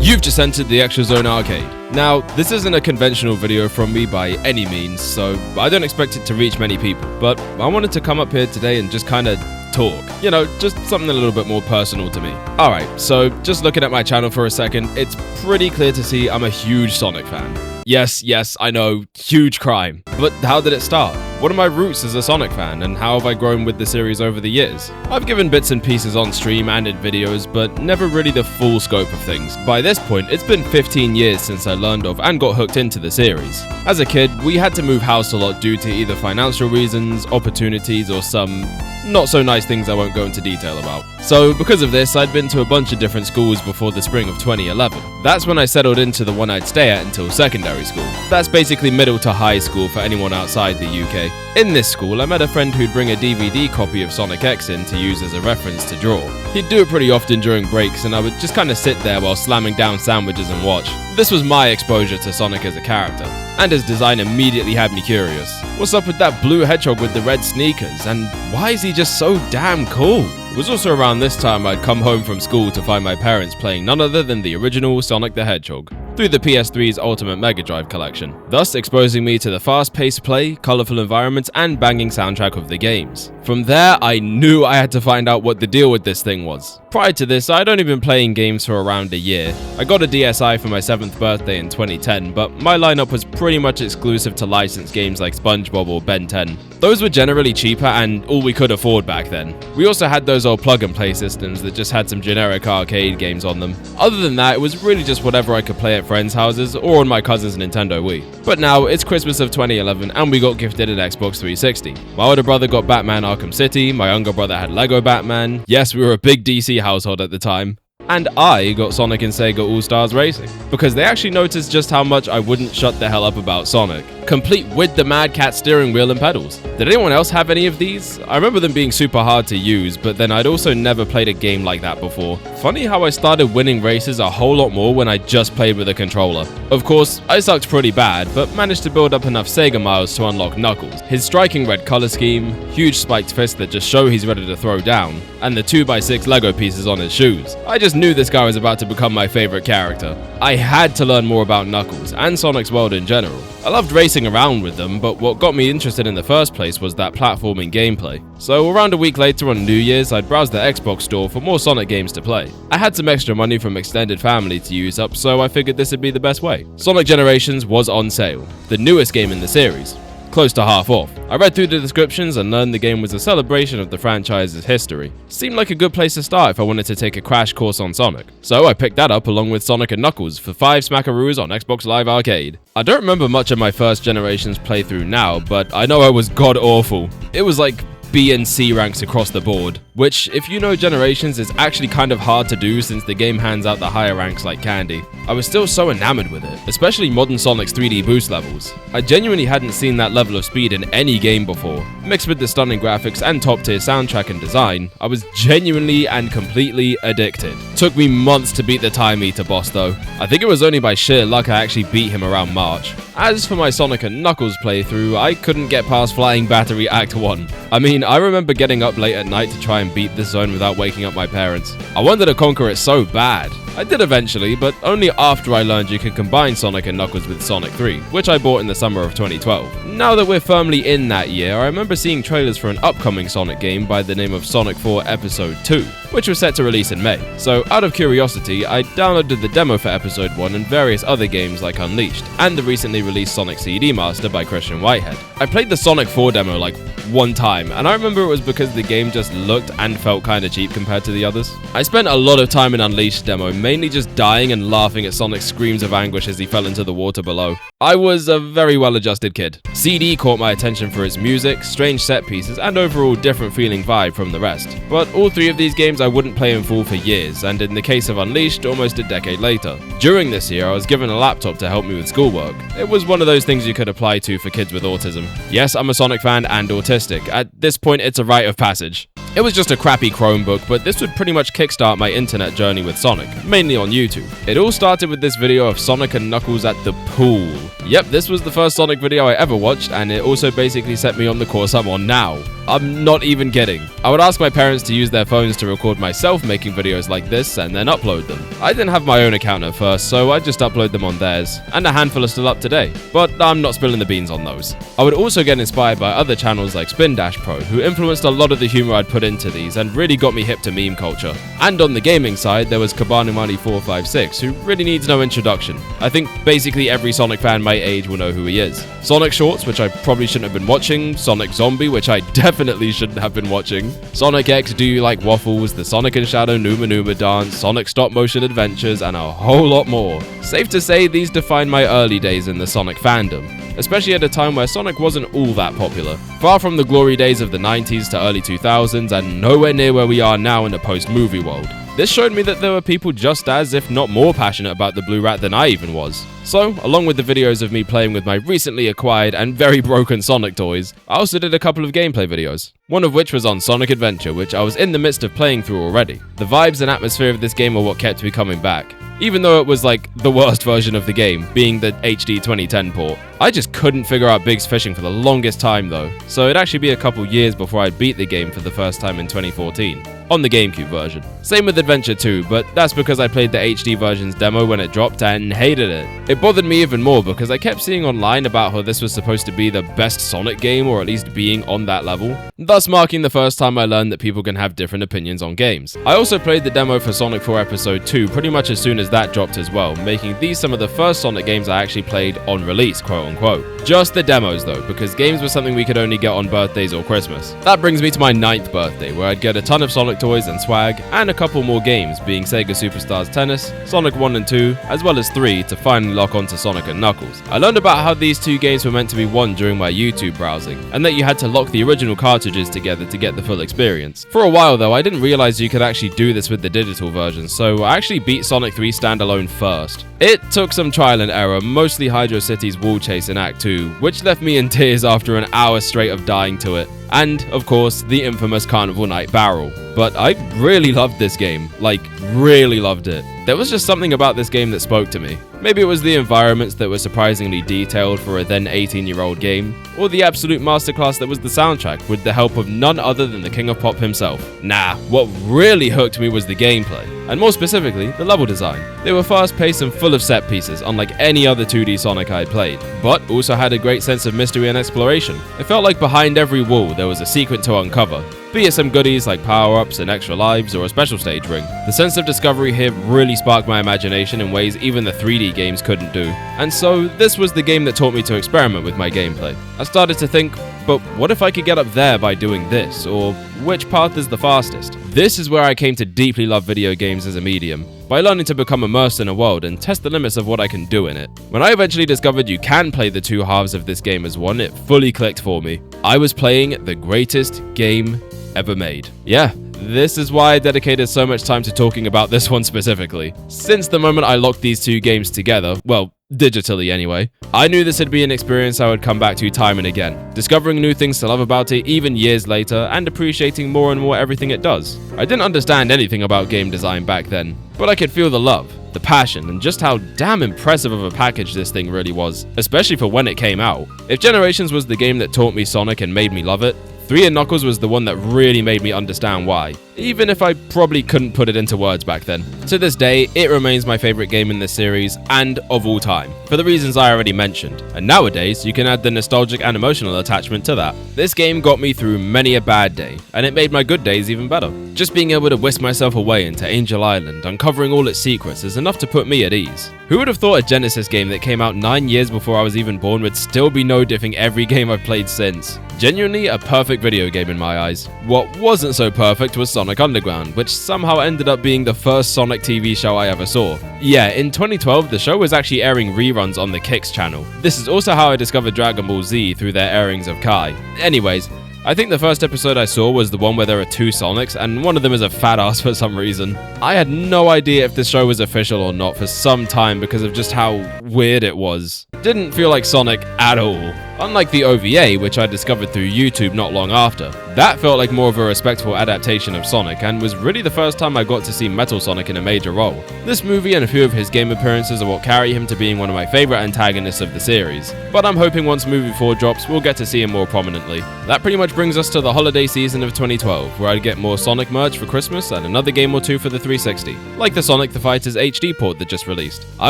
You've just entered the Extra Zone Arcade. Now, this isn't a conventional video from me by any means, so I don't expect it to reach many people, but I wanted to come up here today and just kinda talk. You know, just something a little bit more personal to me. Alright, so just looking at my channel for a second, it's pretty clear to see I'm a huge Sonic fan. Yes, I know, huge crime. But how did it start? What are my roots as a Sonic fan, and how have I grown with the series over the years? I've given bits and pieces on stream and in videos, but never really the full scope of things. By this point, it's been 15 years since I learned of and got hooked into the series. As a kid, we had to move house a lot due to either financial reasons, opportunities, or some not so nice things I won't go into detail about. So because of this, I'd been to a bunch of different schools before the spring of 2011. That's when I settled into the one I'd stay at until secondary school. That's basically middle to high school for anyone outside the UK. In this school, I met a friend who'd bring a DVD copy of Sonic X in to use as a reference to draw. He'd do it pretty often during breaks, and I would just kinda sit there while slamming down sandwiches and watch. This was my exposure to Sonic as a character, and his design immediately had me curious. What's up with that blue hedgehog with the red sneakers, and why is he just so damn cool? It was also around this time I'd come home from school to find my parents playing none other than the original Sonic the Hedgehog through the PS3's Ultimate Mega Drive collection, thus exposing me to the fast-paced play, colourful environments, and banging soundtrack of the games. From there, I knew I had to find out what the deal with this thing was. Prior to this, I'd only been playing games for around a year. I got a DSi for my 7th birthday in 2010, but my lineup was pretty much exclusive to licensed games like SpongeBob or Ben 10. Those were generally cheaper and all we could afford back then. We also had those old plug-and-play systems that just had some generic arcade games on them. Other than that, it was really just whatever I could play at friends' houses or on my cousin's Nintendo Wii. But now, it's Christmas of 2011 and we got gifted an Xbox 360. My older brother got Batman Arkham City, my younger brother had Lego Batman. Yes, we were a big DC household at the time. And I got Sonic and Sega All-Stars Racing, because they actually noticed just how much I wouldn't shut the hell up about Sonic, complete with the Mad Cat steering wheel and pedals. Did anyone else have any of these? I remember them being super hard to use, but then I'd also never played a game like that before. Funny how I started winning races a whole lot more when I just played with a controller. Of course, I sucked pretty bad, but managed to build up enough Sega miles to unlock Knuckles. His striking red color scheme, huge spiked fists that just show he's ready to throw down, and the 2x6 Lego pieces on his shoes. I just knew this guy was about to become my favorite character. I had to learn more about Knuckles and Sonic's world in general. I loved racing around with them, but what got me interested in the first place was that platforming gameplay. So around a week later on New Year's, I'd browse the Xbox store for more Sonic games to play. I had some extra money from extended family to use up, so I figured this would be the best way. Sonic Generations was on sale, the newest game in the series, close to half off. I read through the descriptions and learned the game was a celebration of the franchise's history. Seemed like a good place to start if I wanted to take a crash course on Sonic. So I picked that up along with Sonic and Knuckles for 5 smackaroos on Xbox Live Arcade. I don't remember much of my first Generations playthrough now, but I know I was god awful. It was like B and C ranks across the board, which, if you know Generations, is actually kind of hard to do since the game hands out the higher ranks like candy. I was still so enamored with it, especially modern Sonic's 3D boost levels. I genuinely hadn't seen that level of speed in any game before. Mixed with the stunning graphics and top tier soundtrack and design, I was genuinely and completely addicted. Took me months to beat the Time Eater boss though. I think it was only by sheer luck I actually beat him around March. As for my Sonic and Knuckles playthrough, I couldn't get past Flying Battery Act 1. I mean, I remember getting up late at night to try and beat this zone without waking up my parents. I wanted to conquer it so bad. I did eventually, but only after I learned you could combine Sonic and Knuckles with Sonic 3, which I bought in the summer of 2012. Now that we're firmly in that year, I remember seeing trailers for an upcoming Sonic game by the name of Sonic 4 Episode 2, which was set to release in May. So out of curiosity, I downloaded the demo for Episode 1 and various other games like Unleashed, and the recently released Sonic CD Master by Christian Whitehead. I played the Sonic 4 demo like one time, and I remember it was because the game just looked and felt kinda cheap compared to the others. I spent a lot of time in Unleashed demo, mainly just dying and laughing at Sonic's screams of anguish as he fell into the water below. I was a very well-adjusted kid. CD caught my attention for its music, strange set pieces, and overall different feeling vibe from the rest. But all 3 of these games I wouldn't play in full for years, and in the case of Unleashed, almost a decade later. During this year, I was given a laptop to help me with schoolwork. It was one of those things you could apply to for kids with autism. Yes, I'm a Sonic fan and autistic. At this point, it's a rite of passage. It was just a crappy Chromebook, but this would pretty much kickstart my internet journey with Sonic, mainly on YouTube. It all started with this video of Sonic and Knuckles at the pool. Yep, this was the first Sonic video I ever watched, and it also basically set me on the course I'm on now. I'm not even kidding. I would ask my parents to use their phones to record myself making videos like this and then upload them. I didn't have my own account at first, so I just upload them on theirs, and a handful are still up today, but I'm not spilling the beans on those. I would also get inspired by other channels like Spin Dash Pro, who influenced a lot of the humor I'd put into these and really got me hip to meme culture. And on the gaming side, there was Kabanumani456, who really needs no introduction. I think basically every Sonic fan my age will know who he is. Sonic Shorts, which I probably shouldn't have been watching, Sonic Zombie, which I definitely shouldn't have been watching, Sonic X Do You Like Waffles, the Sonic and Shadow Numa Numa dance, Sonic Stop Motion Adventures, and a whole lot more. Safe to say these define my early days in the Sonic fandom, especially at a time where Sonic wasn't all that popular. Far from the glory days of the 90s to early 2000s, and nowhere near where we are now in the post-movie world. This showed me that there were people just as, if not more passionate about the Blue Rat than I even was. So, along with the videos of me playing with my recently acquired and very broken Sonic toys, I also did a couple of gameplay videos. One of which was on Sonic Adventure, which I was in the midst of playing through already. The vibes and atmosphere of this game are what kept me coming back. Even though it was like the worst version of the game, being the HD 2010 port. I just couldn't figure out Big's fishing for the longest time though, so it'd actually be a couple years before I'd beat the game for the first time in 2014. On the GameCube version. Same with Adventure 2, but that's because I played the HD version's demo when it dropped and hated it. It bothered me even more because I kept seeing online about how this was supposed to be the best Sonic game, or at least being on that level, thus marking the first time I learned that people can have different opinions on games. I also played the demo for Sonic 4 Episode 2 pretty much as soon as that dropped as well, making these some of the first Sonic games I actually played on release, quote unquote. Just the demos though, because games were something we could only get on birthdays or Christmas. That brings me to my 9th birthday, where I'd get a ton of Sonic toys and swag, and a couple more games, being Sega Superstars Tennis, Sonic 1 and 2, as well as 3 to finally lock onto Sonic and Knuckles. I learned about how these two games were meant to be one during my YouTube browsing, and that you had to lock the original cartridges together to get the full experience. For a while though, I didn't realize you could actually do this with the digital version, so I actually beat Sonic 3 standalone first. It took some trial and error, mostly Hydro City's wall chase in Act 2, which left me in tears after an hour straight of dying to it. And, of course, the infamous Carnival Night Barrel. But I really loved this game. Like, really loved it. There was just something about this game that spoke to me. Maybe it was the environments that were surprisingly detailed for a then 18-year-old game, or the absolute masterclass that was the soundtrack with the help of none other than the King of Pop himself. Nah, what really hooked me was the gameplay, and more specifically, the level design. They were fast-paced and full of set pieces, unlike any other 2D Sonic I'd played, but also had a great sense of mystery and exploration. It felt like behind every wall there was a secret to uncover, be it some goodies like power-ups and extra lives or a special stage ring. The sense of discovery here really sparked my imagination in ways even the 3D games couldn't do. And so, this was the game that taught me to experiment with my gameplay. I started to think, but what if I could get up there by doing this? Or which path is the fastest? This is where I came to deeply love video games as a medium, by learning to become immersed in a world and test the limits of what I can do in it. When I eventually discovered you can play the two halves of this game as one, it fully clicked for me. I was playing the greatest game ever made. Yeah, this is why I dedicated so much time to talking about this one specifically. Since the moment I locked these two games together, well, digitally anyway, I knew this would be an experience I would come back to time and again, discovering new things to love about it even years later and appreciating more and more everything it does. I didn't understand anything about game design back then, but I could feel the love, the passion, and just how damn impressive of a package this thing really was, especially for when it came out. If Generations was the game that taught me Sonic and made me love it, 3 and Knuckles was the one that really made me understand why, even if I probably couldn't put it into words back then. To this day, it remains my favorite game in this series, and of all time, for the reasons I already mentioned, and nowadays you can add the nostalgic and emotional attachment to that. This game got me through many a bad day, and it made my good days even better. Just being able to whisk myself away into Angel Island, uncovering all its secrets, is enough to put me at ease. Who would have thought a Genesis game that came out 9 years before I was even born would still be no-diffing every game I've played since? Genuinely a perfect video game in my eyes. What wasn't so perfect was Sonic Underground, which somehow ended up being the first Sonic TV show I ever saw. Yeah, in 2012, the show was actually airing reruns on the Kicks channel. This is also how I discovered Dragon Ball Z through their airings of Kai. Anyways, I think the first episode I saw was the one where there are 2 Sonics, and one of them is a fat ass for some reason. I had no idea if this show was official or not for some time because of just how weird it was. Didn't feel like Sonic at all. unlike the OVA, which I discovered through YouTube not long after. That felt like more of a respectful adaptation of Sonic, and was really the first time I got to see Metal Sonic in a major role. This movie and a few of his game appearances are what carry him to being one of my favourite antagonists of the series, but I'm hoping once movie 4 drops, we'll get to see him more prominently. That pretty much brings us to the holiday season of 2012, where I'd get more Sonic merch for Christmas and another game or two for the 360, like the Sonic the Fighters HD port that just released. I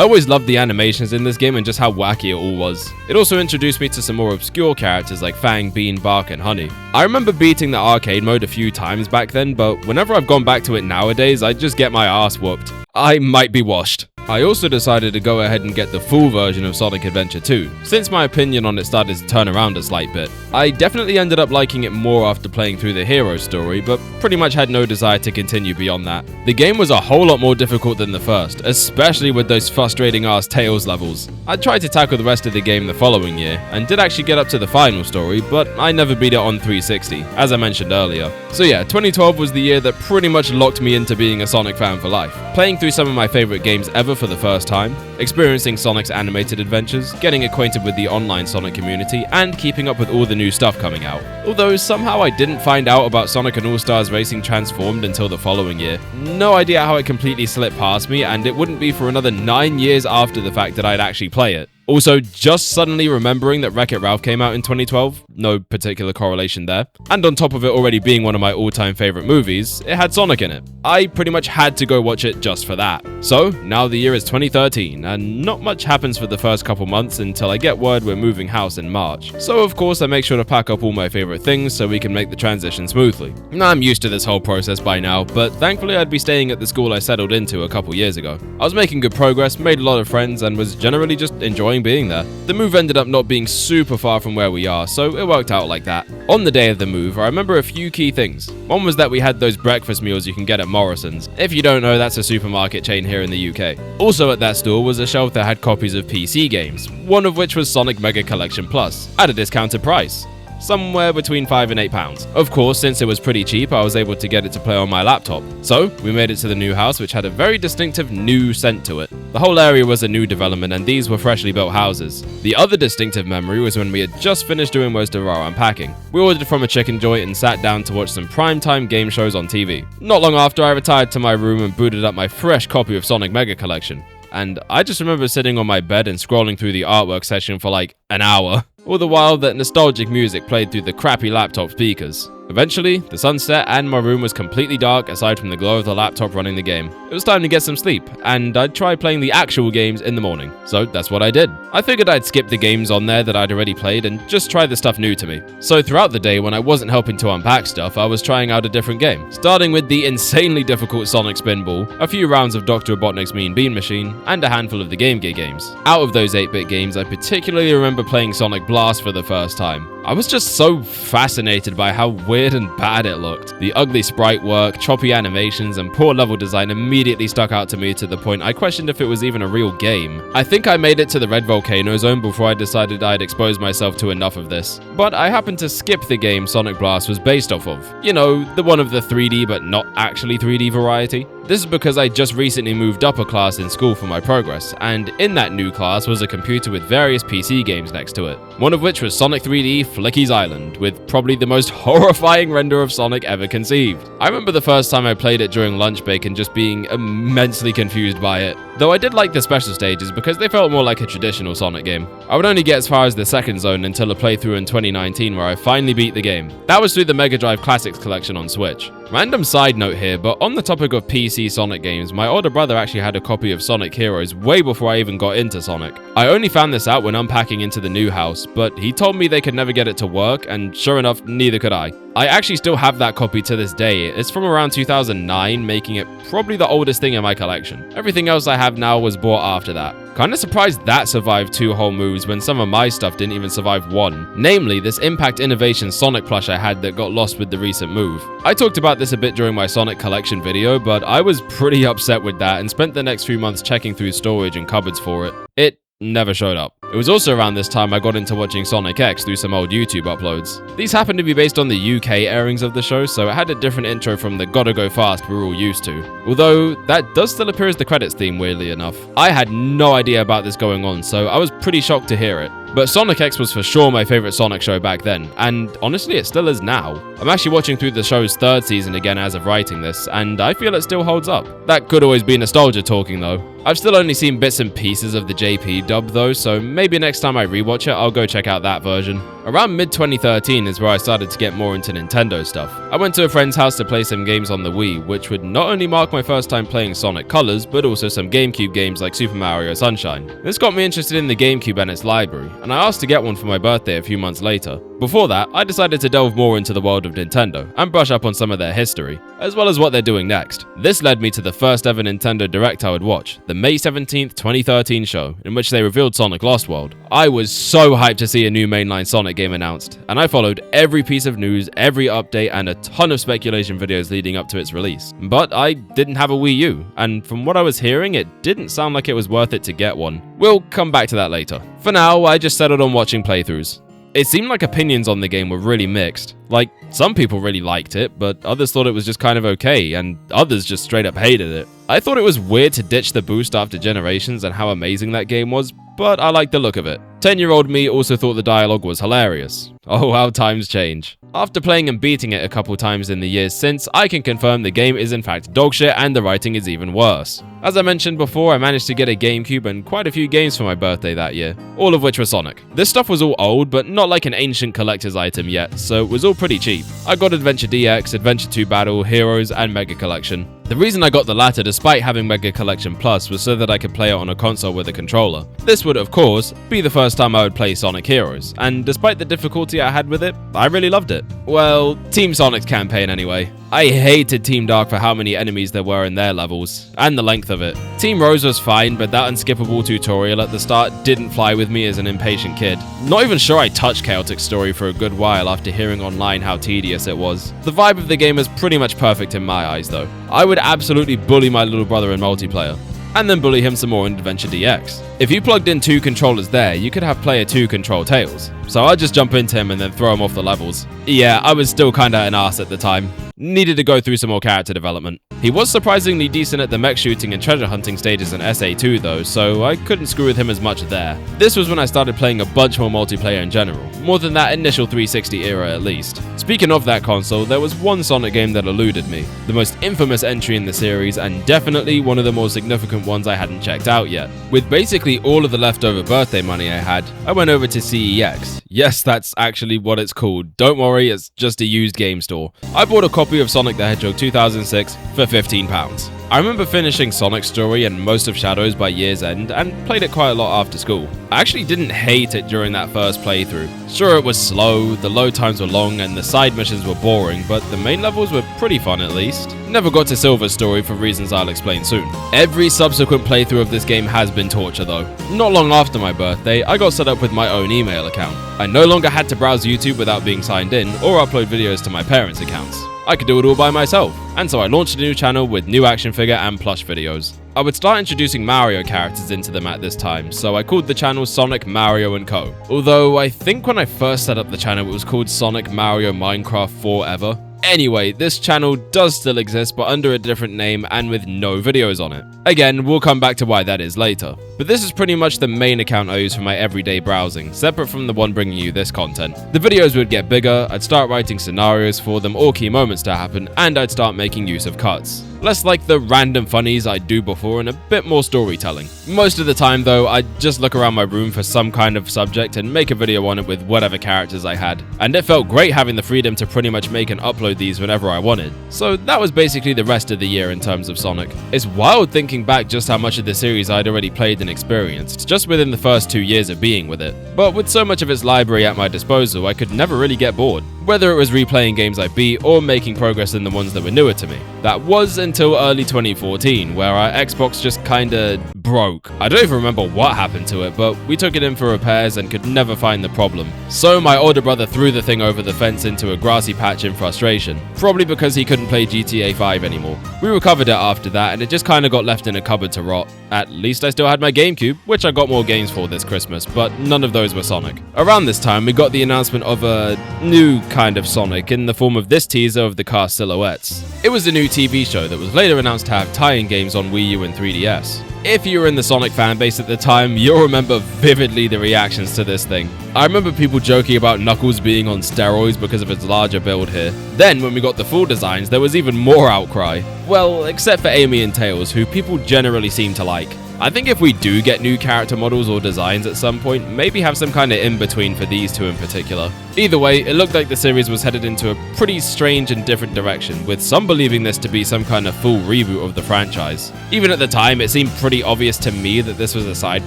always loved the animations in this game and just how wacky it all was. It also introduced me to some more obscure characters like Fang, Bean, Bark, and Honey. I remember beating the arcade mode a few times back then, but whenever I've gone back to it nowadays, I just get my ass whooped. I might be washed. I also decided to go ahead and get the full version of Sonic Adventure 2, since my opinion on it started to turn around a slight bit. I definitely ended up liking it more after playing through the hero story, but pretty much had no desire to continue beyond that. The game was a whole lot more difficult than the first, especially with those frustrating ass Tails levels. I tried to tackle the rest of the game the following year, and did actually get up to the final story, but I never beat it on 360, as I mentioned earlier. So yeah, 2012 was the year that pretty much locked me into being a Sonic fan for life. Playing through some of my favorite games ever for the first time, experiencing Sonic's animated adventures, getting acquainted with the online Sonic community, and keeping up with all the new stuff coming out. Although somehow I didn't find out about Sonic and All-Stars Racing Transformed until the following year. No idea how it completely slipped past me, and it wouldn't be for another 9 years after the fact that I'd actually play it. Also, just suddenly remembering that Wreck-It Ralph came out in 2012, no particular correlation there, and on top of it already being one of my all-time favorite movies, it had Sonic in it. I pretty much had to go watch it just for that. So, now the year is 2013, and not much happens for the first couple months until I get word we're moving house in March. So of course I make sure to pack up all my favorite things so we can make the transition smoothly. I'm used to this whole process by now, but thankfully I'd be staying at the school I settled into a couple years ago. I was making good progress, made a lot of friends, and was generally just enjoying being there. The move ended up not being super far from where we are, so it worked out like that. On the day of the move, I remember a few key things. One was that we had those breakfast meals you can get at Morrison's. If you don't know, that's a supermarket chain here in the UK. Also at that store was a shelf that had copies of PC games, one of which was Sonic Mega Collection Plus, at a discounted price. Somewhere between £5 and £8. Of course, since it was pretty cheap, I was able to get it to play on my laptop. So, we made it to the new house, which had a very distinctive new scent to it. The whole area was a new development, and these were freshly built houses. The other distinctive memory was when we had just finished doing most of our unpacking. We ordered from a chicken joint and sat down to watch some primetime game shows on TV. Not long after, I retired to my room and booted up my fresh copy of Sonic Mega Collection. And I just remember sitting on my bed and scrolling through the artwork section for like an hour. All the while that nostalgic music played through the crappy laptop speakers. Eventually, the sun set and my room was completely dark aside from the glow of the laptop running the game. It was time to get some sleep, and I'd try playing the actual games in the morning. So that's what I did. I figured I'd skip the games on there that I'd already played and just try the stuff new to me. So throughout the day when I wasn't helping to unpack stuff, I was trying out a different game. Starting with the insanely difficult Sonic Spinball, a few rounds of Dr. Robotnik's Mean Bean Machine, and a handful of the Game Gear games. Out of those 8-bit games, I particularly remember playing Sonic Blast for the first time. I was just so fascinated by how weird and bad it looked. The ugly sprite work, choppy animations, and poor level design immediately stuck out to me to the point I questioned if it was even a real game. I think I made it to the Red Volcano Zone before I decided I'd exposed myself to enough of this. But I happened to skip the game Sonic Blast was based off of. You know, the one of the 3D but not actually 3D variety. This is because I just recently moved up a class in school for my progress, and in that new class was a computer with various PC games next to it, one of which was Sonic 3D Flicky's Island, with probably the most horrifying render of Sonic ever conceived. I remember the first time I played it during lunch break and just being immensely confused by it, though I did like the special stages because they felt more like a traditional Sonic game. I would only get as far as the second zone until a playthrough in 2019 where I finally beat the game. That was through the Mega Drive Classics collection on Switch. Random side note here, but on the topic of PC Sonic games, my older brother actually had a copy of Sonic Heroes way before I even got into Sonic. I only found this out when unpacking into the new house, but he told me they could never get it to work, and sure enough, neither could I. I actually still have that copy to this day. It's from around 2009, making it probably the oldest thing in my collection. Everything else I have now was bought after that. Kinda surprised that survived 2 whole moves when some of my stuff didn't even survive 1. Namely, this Impact Innovation Sonic plush I had that got lost with the recent move. I talked about this a bit during my Sonic collection video, but I was pretty upset with that and spent the next few months checking through storage and cupboards for it. It never showed up. It was also around this time I got into watching Sonic X through some old YouTube uploads. These happened to be based on the UK airings of the show, so it had a different intro from the gotta go fast we're all used to. Although, that does still appear as the credits theme, weirdly enough. I had no idea about this going on, so I was pretty shocked to hear it. But Sonic X was for sure my favorite Sonic show back then, and honestly it still is now. I'm actually watching through the show's 3rd season again as of writing this, and I feel it still holds up. That could always be nostalgia talking though. I've still only seen bits and pieces of the JP dub though, so maybe next time I rewatch it, I'll go check out that version. Around mid-2013 is where I started to get more into Nintendo stuff. I went to a friend's house to play some games on the Wii, which would not only mark my first time playing Sonic Colors, but also some GameCube games like Super Mario Sunshine. This got me interested in the GameCube and its library, and I asked to get one for my birthday a few months later. Before that, I decided to delve more into the world of Nintendo and brush up on some of their history, as well as what they're doing next. This led me to the first ever Nintendo Direct I would watch, the May 17th, 2013 show, in which they revealed Sonic Lost World. I was so hyped to see a new mainline Sonic game announced, and I followed every piece of news, every update, and a ton of speculation videos leading up to its release. But I didn't have a Wii U, and from what I was hearing, it didn't sound like it was worth it to get one. We'll come back to that later. For now, I just settled on watching playthroughs. It seemed like opinions on the game were really mixed. Like, some people really liked it, but others thought it was just kind of okay, and others just straight up hated it. I thought it was weird to ditch the boost after Generations and how amazing that game was, but I liked the look of it. 10-year-old me also thought the dialogue was hilarious. Oh, how times change. After playing and beating it a couple times in the years since, I can confirm the game is in fact dogshit and the writing is even worse. As I mentioned before, I managed to get a GameCube and quite a few games for my birthday that year, all of which were Sonic. This stuff was all old, but not like an ancient collector's item yet, so it was all pretty cheap. I got Adventure DX, Adventure 2 Battle, Heroes, and Mega Collection. The reason I got the latter despite having Mega Collection Plus was so that I could play it on a console with a controller. This would, of course, be the first time I would play Sonic Heroes, and despite the difficulty I had with it, I really loved it. Well, Team Sonic's campaign anyway. I hated Team Dark for how many enemies there were in their levels, and the length of it. Team Rose was fine, but that unskippable tutorial at the start didn't fly with me as an impatient kid. Not even sure I touched Chaotic's story for a good while after hearing online how tedious it was. The vibe of the game is pretty much perfect in my eyes though. I would absolutely bully my little brother in multiplayer, and then bully him some more in Adventure DX. If you plugged in 2 controllers there, you could have player 2 control Tails. So I'd just jump into him and then throw him off the levels. Yeah, I was still kinda an ass at the time. Needed to go through some more character development. He was surprisingly decent at the mech shooting and treasure hunting stages in SA2 though, so I couldn't screw with him as much there. This was when I started playing a bunch more multiplayer in general, more than that initial 360 era at least. Speaking of that console, there was one Sonic game that eluded me, the most infamous entry in the series and definitely one of the more significant ones I hadn't checked out yet. With basically all of the leftover birthday money I had, I went over to CEX. Yes, that's actually what it's called. Don't worry, it's just a used game store. I bought a copy of Sonic the Hedgehog 2006 for £15. I remember finishing Sonic's story and most of Shadows by year's end and played it quite a lot after school. I actually didn't hate it during that first playthrough. Sure, it was slow, the load times were long and the side missions were boring, but the main levels were pretty fun at least. Never got to Silver's story for reasons I'll explain soon. Every subsequent playthrough of this game has been torture though. Not long after my birthday, I got set up with my own email account. I no longer had to browse YouTube without being signed in or upload videos to my parents' accounts. I could do it all by myself, and so I launched a new channel with new action figure and plush videos. I would start introducing Mario characters into them at this time, so I called the channel Sonic, Mario & Co. Although I think when I first set up the channel it was called Sonic, Mario, Minecraft Forever. Anyway, this channel does still exist but under a different name and with no videos on it. Again, we'll come back to why that is later. But this is pretty much the main account I use for my everyday browsing, separate from the one bringing you this content. The videos would get bigger, I'd start writing scenarios for them or key moments to happen, and I'd start making use of cuts. Less like the random funnies I'd do before and a bit more storytelling. Most of the time though, I'd just look around my room for some kind of subject and make a video on it with whatever characters I had. And it felt great having the freedom to pretty much make and upload these whenever I wanted. So that was basically the rest of the year in terms of Sonic. It's wild thinking back just how much of the series I'd already played and experienced, just within the first 2 years of being with it. But with so much of its library at my disposal, I could never really get bored. Whether it was replaying games I beat or making progress in the ones that were newer to me. That was until early 2014, where our Xbox just kinda broke. I don't even remember what happened to it, but we took it in for repairs and could never find the problem. So my older brother threw the thing over the fence into a grassy patch in frustration, probably because he couldn't play GTA 5 anymore. We recovered it after that and it just kinda got left in a cupboard to rot. At least I still had my GameCube, which I got more games for this Christmas, but none of those were Sonic. Around this time, we got the announcement of a new kind of Sonic in the form of this teaser of the cast silhouettes. It was a new TV show that was later announced to have tie-in games on Wii U and 3DS. If you were in the Sonic fanbase at the time, you'll remember vividly the reactions to this thing. I remember people joking about Knuckles being on steroids because of his larger build here. Then, when we got the full designs, there was even more outcry. Well, except for Amy and Tails, who people generally seem to like. I think if we do get new character models or designs at some point, maybe have some kind of in-between for these two in particular. Either way, it looked like the series was headed into a pretty strange and different direction, with some believing this to be some kind of full reboot of the franchise. Even at the time, it seemed pretty obvious to me that this was a side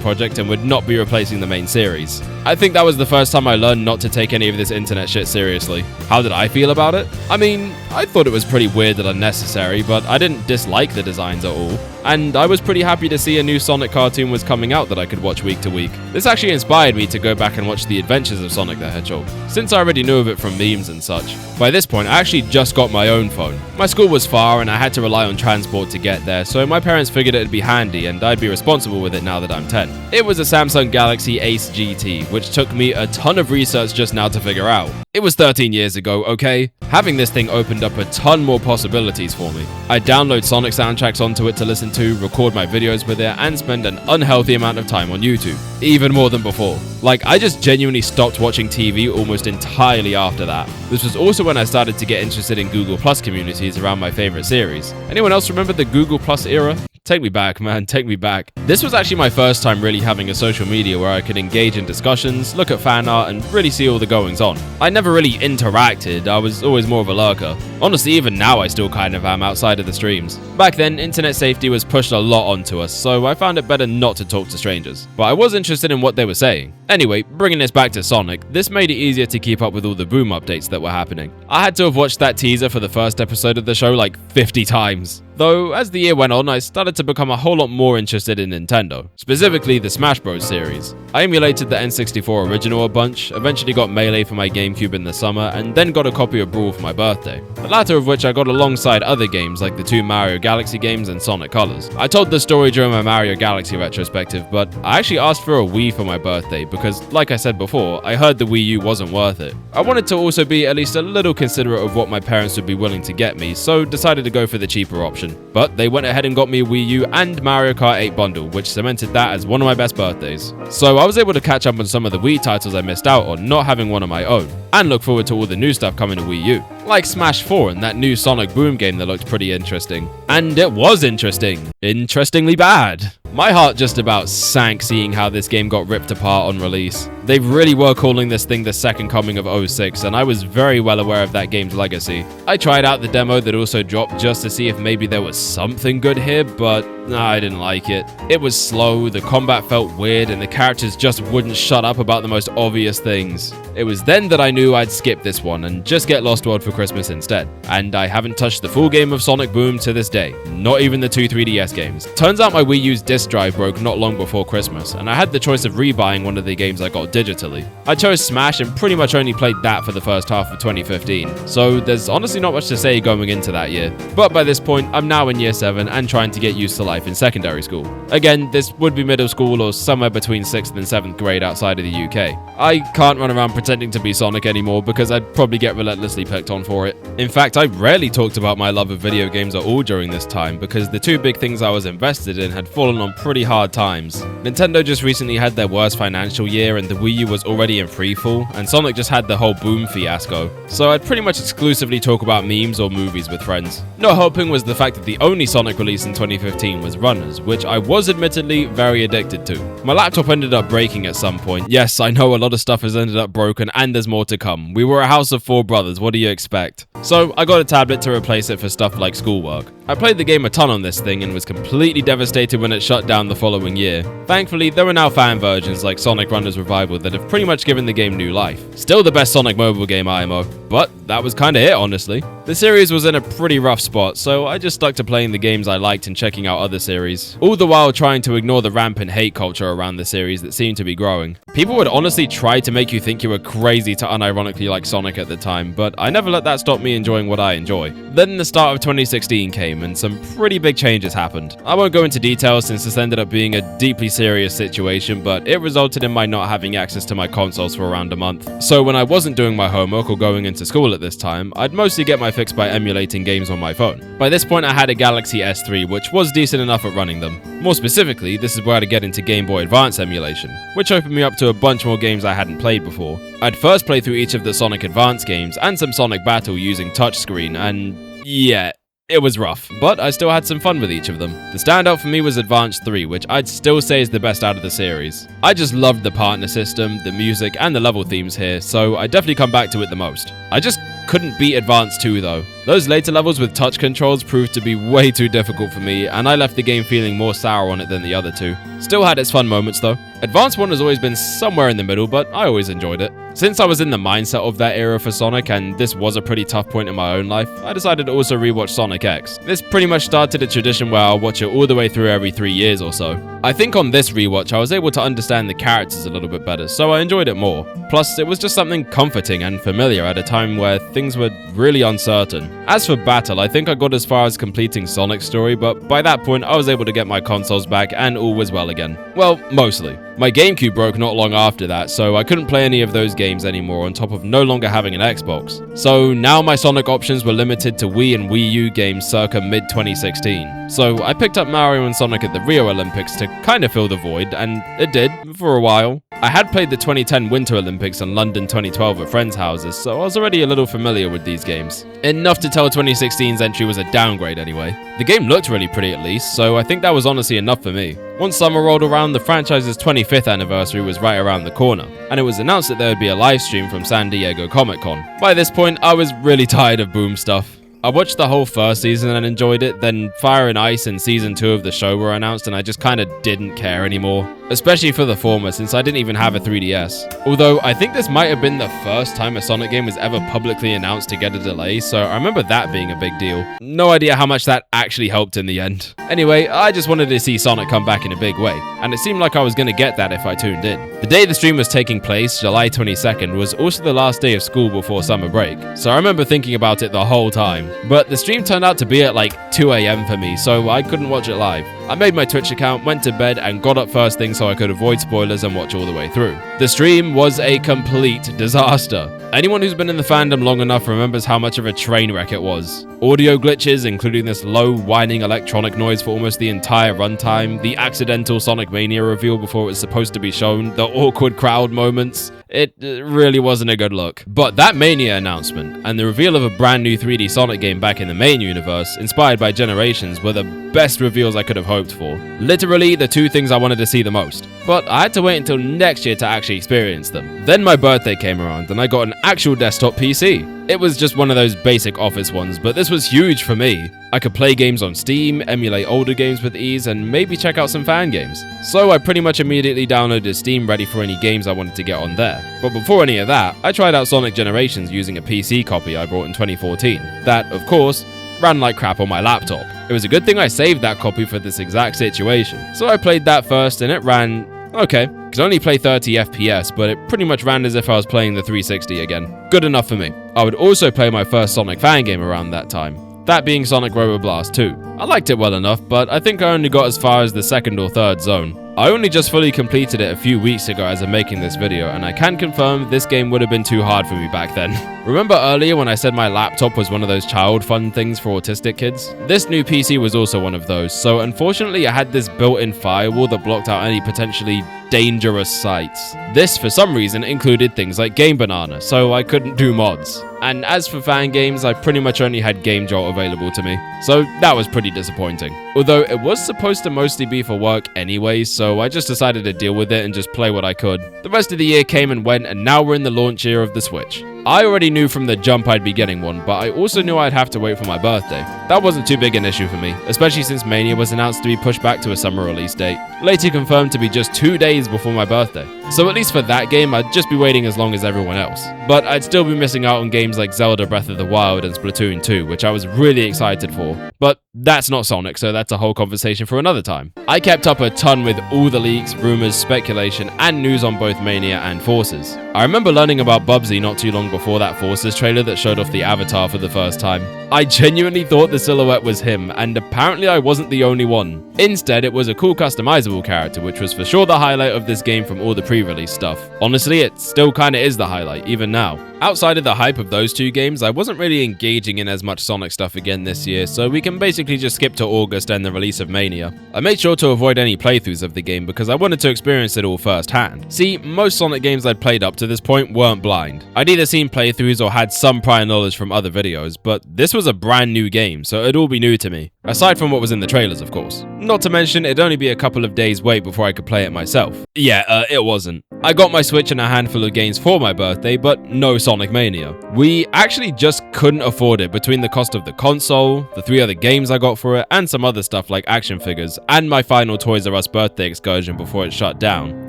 project and would not be replacing the main series. I think that was the first time I learned not to take any of this internet shit seriously. How did I feel about it? I mean, I thought it was pretty weird and unnecessary, but I didn't dislike the designs at all. And I was pretty happy to see a new Sonic cartoon was coming out that I could watch week to week. This actually inspired me to go back and watch the adventures of Sonic the Hedgehog, since I already knew of it from memes and such. By this point, I actually just got my own phone. My school was far and I had to rely on transport to get there, so my parents figured it'd be handy and I'd be responsible with it now that I'm 10. It was a Samsung Galaxy Ace GT, which took me a ton of research just now to figure out. It was 13 years ago, okay? Having this thing opened up a ton more possibilities for me. I'd download Sonic soundtracks onto it to listen to, record my videos with it, and spend an unhealthy amount of time on YouTube. Even more than before. Like, I just genuinely stopped watching TV almost entirely after that. This was also when I started to get interested in Google Plus communities around my favorite series. Anyone else remember the Google Plus era? Take me back, man, take me back. This was actually my first time really having a social media where I could engage in discussions, look at fan art, and really see all the goings on. I never really interacted, I was always more of a lurker. Honestly, even now I still kind of am outside of the streams. Back then, internet safety was pushed a lot onto us, so I found it better not to talk to strangers. But I was interested in what they were saying. Anyway, bringing this back to Sonic, this made it easier to keep up with all the boom updates that were happening. I had to have watched that teaser for the first episode of the show like 50 times. Though, as the year went on, I started to become a whole lot more interested in Nintendo, specifically the Smash Bros. Series. I emulated the N64 original a bunch, eventually got Melee for my GameCube in the summer, and then got a copy of Brawl for my birthday. The latter of which I got alongside other games like the two Mario Galaxy games and Sonic Colors. I told the story during my Mario Galaxy retrospective, but I actually asked for a Wii for my birthday because, like I said before, I heard the Wii U wasn't worth it. I wanted to also be at least a little considerate of what my parents would be willing to get me, so decided to go for the cheaper option. But they went ahead and got me a Wii U and Mario Kart 8 bundle, which cemented that as one of my best birthdays. So I was able to catch up on some of the Wii titles I missed out on not having one of my own, and look forward to all the new stuff coming to Wii U. Like Smash 4 and that new Sonic Boom game that looked pretty interesting. And it was interesting. Interestingly bad. My heart just about sank seeing how this game got ripped apart on release. They really were calling this thing the second coming of 06, and I was very well aware of that game's legacy. I tried out the demo that also dropped just to see if maybe there was something good here, but I didn't like it. It was slow, the combat felt weird, and the characters just wouldn't shut up about the most obvious things. It was then that I knew I'd skip this one and just get Lost World for Christmas instead. And I haven't touched the full game of Sonic Boom to this day, not even the two 3DS games. Turns out my Wii U's disc drive broke not long before Christmas, and I had the choice of rebuying one of the games I got digitally. I chose Smash and pretty much only played that for the first half of 2015, so there's honestly not much to say going into that year. But by this point, I'm now in year 7 and trying to get used to life in secondary school. Again, this would be middle school or somewhere between 6th and 7th grade outside of the UK. I can't run around pretending to be Sonic anymore because I'd probably get relentlessly picked on for it. In fact, I rarely talked about my love of video games at all during this time because the two big things I was invested in had fallen on pretty hard times. Nintendo just recently had their worst financial year and the Wii U was already in freefall, and Sonic just had the whole Boom fiasco. So I'd pretty much exclusively talk about memes or movies with friends. Not helping was the fact that the only Sonic release in 2015 was Runners, which I was admittedly very addicted to. My laptop ended up breaking at some point. Yes, I know a lot of stuff has ended up broken and there's more to come. We were a house of 4 brothers, what do you expect? So I got a tablet to replace it for stuff like schoolwork. I played the game a ton on this thing and was completely devastated when it shut down the following year. Thankfully, there are now fan versions like Sonic Runners Revival that have pretty much given the game new life. Still the best Sonic mobile game IMO, but that was kinda it honestly. The series was in a pretty rough spot, so I just stuck to playing the games I liked and checking out other series, all the while trying to ignore the rampant hate culture around the series that seemed to be growing. People would honestly try to make you think you were crazy to unironically like Sonic at the time, but I never let that stop me enjoying what I enjoy. Then the start of 2016 came and some pretty big changes happened. I won't go into details since this ended up being a deeply serious situation, but it resulted in my not having access to my consoles for around a month. So when I wasn't doing my homework or going into to school at this time, I'd mostly get my fix by emulating games on my phone. By this point I had a Galaxy S3 which was decent enough at running them. More specifically, this is where I'd get into Game Boy Advance emulation, which opened me up to a bunch more games I hadn't played before. I'd first play through each of the Sonic Advance games and some Sonic Battle using touchscreen, and yeah, it was rough, but I still had some fun with each of them. The standout for me was Advance 3, which I'd still say is the best out of the series. I just loved the partner system, the music, and the level themes here, so I definitely come back to it the most. I just couldn't beat Advance 2 though. Those later levels with touch controls proved to be way too difficult for me, and I left the game feeling more sour on it than the other two. Still had its fun moments though. Advance 1 has always been somewhere in the middle, but I always enjoyed it. Since I was in the mindset of that era for Sonic, and this was a pretty tough point in my own life, I decided to also rewatch Sonic X. This pretty much started a tradition where I'll watch it all the way through every 3 years or so. I think on this rewatch I was able to understand the characters a little bit better, so I enjoyed it more. Plus, it was just something comforting and familiar at a time where things were really uncertain. As for Battle, I think I got as far as completing Sonic's story, but by that point I was able to get my consoles back and all was well again. Well, mostly. My GameCube broke not long after that, so I couldn't play any of those games anymore on top of no longer having an Xbox. So now my Sonic options were limited to Wii and Wii U games circa mid-2016. So I picked up Mario and Sonic at the Rio Olympics to kind of fill the void, and it did, for a while. I had played the 2010 Winter Olympics and London 2012 at friends' houses, so I was already a little familiar with these games. Enough to tell 2016's entry was a downgrade anyway. The game looked really pretty at least, so I think that was honestly enough for me. Once summer rolled around, the franchise's 25th anniversary was right around the corner, and it was announced that there would be a live stream from San Diego Comic-Con. By this point, I was really tired of Boom stuff. I watched the whole first season and enjoyed it, then Fire and Ice and Season 2 of the show were announced and I just kinda didn't care anymore. Especially for the former, since I didn't even have a 3DS. Although, I think this might have been the first time a Sonic game was ever publicly announced to get a delay, so I remember that being a big deal. No idea how much that actually helped in the end. Anyway, I just wanted to see Sonic come back in a big way, and it seemed like I was gonna get that if I tuned in. The day the stream was taking place, July 22nd, was also the last day of school before summer break, so I remember thinking about it the whole time. But the stream turned out to be at like 2 AM for me, so I couldn't watch it live. I made my Twitch account, went to bed, and got up first thing so I could avoid spoilers and watch all the way through. The stream was a complete disaster. Anyone who's been in the fandom long enough remembers how much of a train wreck it was. Audio glitches, including this low, whining electronic noise for almost the entire runtime, the accidental Sonic Mania reveal before it was supposed to be shown, the awkward crowd moments. It really wasn't a good look. But that Mania announcement, and the reveal of a brand new 3D Sonic game back in the main universe, inspired by Generations, were the best reveals I could have hoped for. Literally the two things I wanted to see the most. But I had to wait until next year to actually experience them. Then my birthday came around and I got an actual desktop PC. It was just one of those basic office ones, but this was huge for me. I could play games on Steam, emulate older games with ease, and maybe check out some fan games. So I pretty much immediately downloaded Steam ready for any games I wanted to get on there. But before any of that, I tried out Sonic Generations using a PC copy I bought in 2014. That, of course, ran like crap on my laptop. It was a good thing I saved that copy for this exact situation. So I played that first and it ran okay. Could only play 30 FPS, but it pretty much ran as if I was playing the 360 again. Good enough for me. I would also play my first Sonic fan game around that time. That being Sonic Robo Blast 2. I liked it well enough, but I think I only got as far as the second or third zone. I only just fully completed it a few weeks ago as I'm making this video, and I can confirm this game would have been too hard for me back then. Remember earlier when I said my laptop was one of those child fun things for autistic kids? This new PC was also one of those, so unfortunately I had this built-in firewall that blocked out any potentially dangerous sites. This, for some reason, included things like Game Banana, so I couldn't do mods. And as for fan games, I pretty much only had Game Jolt available to me, so that was pretty disappointing. Although it was supposed to mostly be for work anyway, so I just decided to deal with it and just play what I could. The rest of the year came and went, and now we're in the launch year of the Switch. I already knew from the jump I'd be getting one, but I also knew I'd have to wait for my birthday. That wasn't too big an issue for me, especially since Mania was announced to be pushed back to a summer release date, later confirmed to be just 2 days before my birthday. So at least for that game, I'd just be waiting as long as everyone else. But I'd still be missing out on games like Zelda Breath of the Wild and Splatoon 2, which I was really excited for. But that's not Sonic, so that's a whole conversation for another time. I kept up a ton with all the leaks, rumors, speculation, and news on both Mania and Forces. I remember learning about Bubsy not too long before that Forces trailer that showed off the avatar for the first time. I genuinely thought the silhouette was him, and apparently I wasn't the only one. Instead, it was a cool customizable character, which was for sure the highlight of this game from all the pre-release stuff. Honestly, it still kinda is the highlight, even now. Outside of the hype of those two games, I wasn't really engaging in as much Sonic stuff again this year, so we can basically just skip to August and the release of Mania. I made sure to avoid any playthroughs of the game because I wanted to experience it all firsthand. See, most Sonic games I'd played up to this point weren't blind. I'd either seen playthroughs or had some prior knowledge from other videos, but this was a brand new game, so it'd all be new to me. Aside from what was in the trailers, of course. Not to mention, it'd only be a couple of days wait before I could play it myself. Yeah, it wasn't. I got my Switch and a handful of games for my birthday, but no Sonic Mania. We actually just couldn't afford it between the cost of the console, the 3 other games I got for it, and some other stuff like action figures, and my final Toys R Us birthday excursion before it shut down.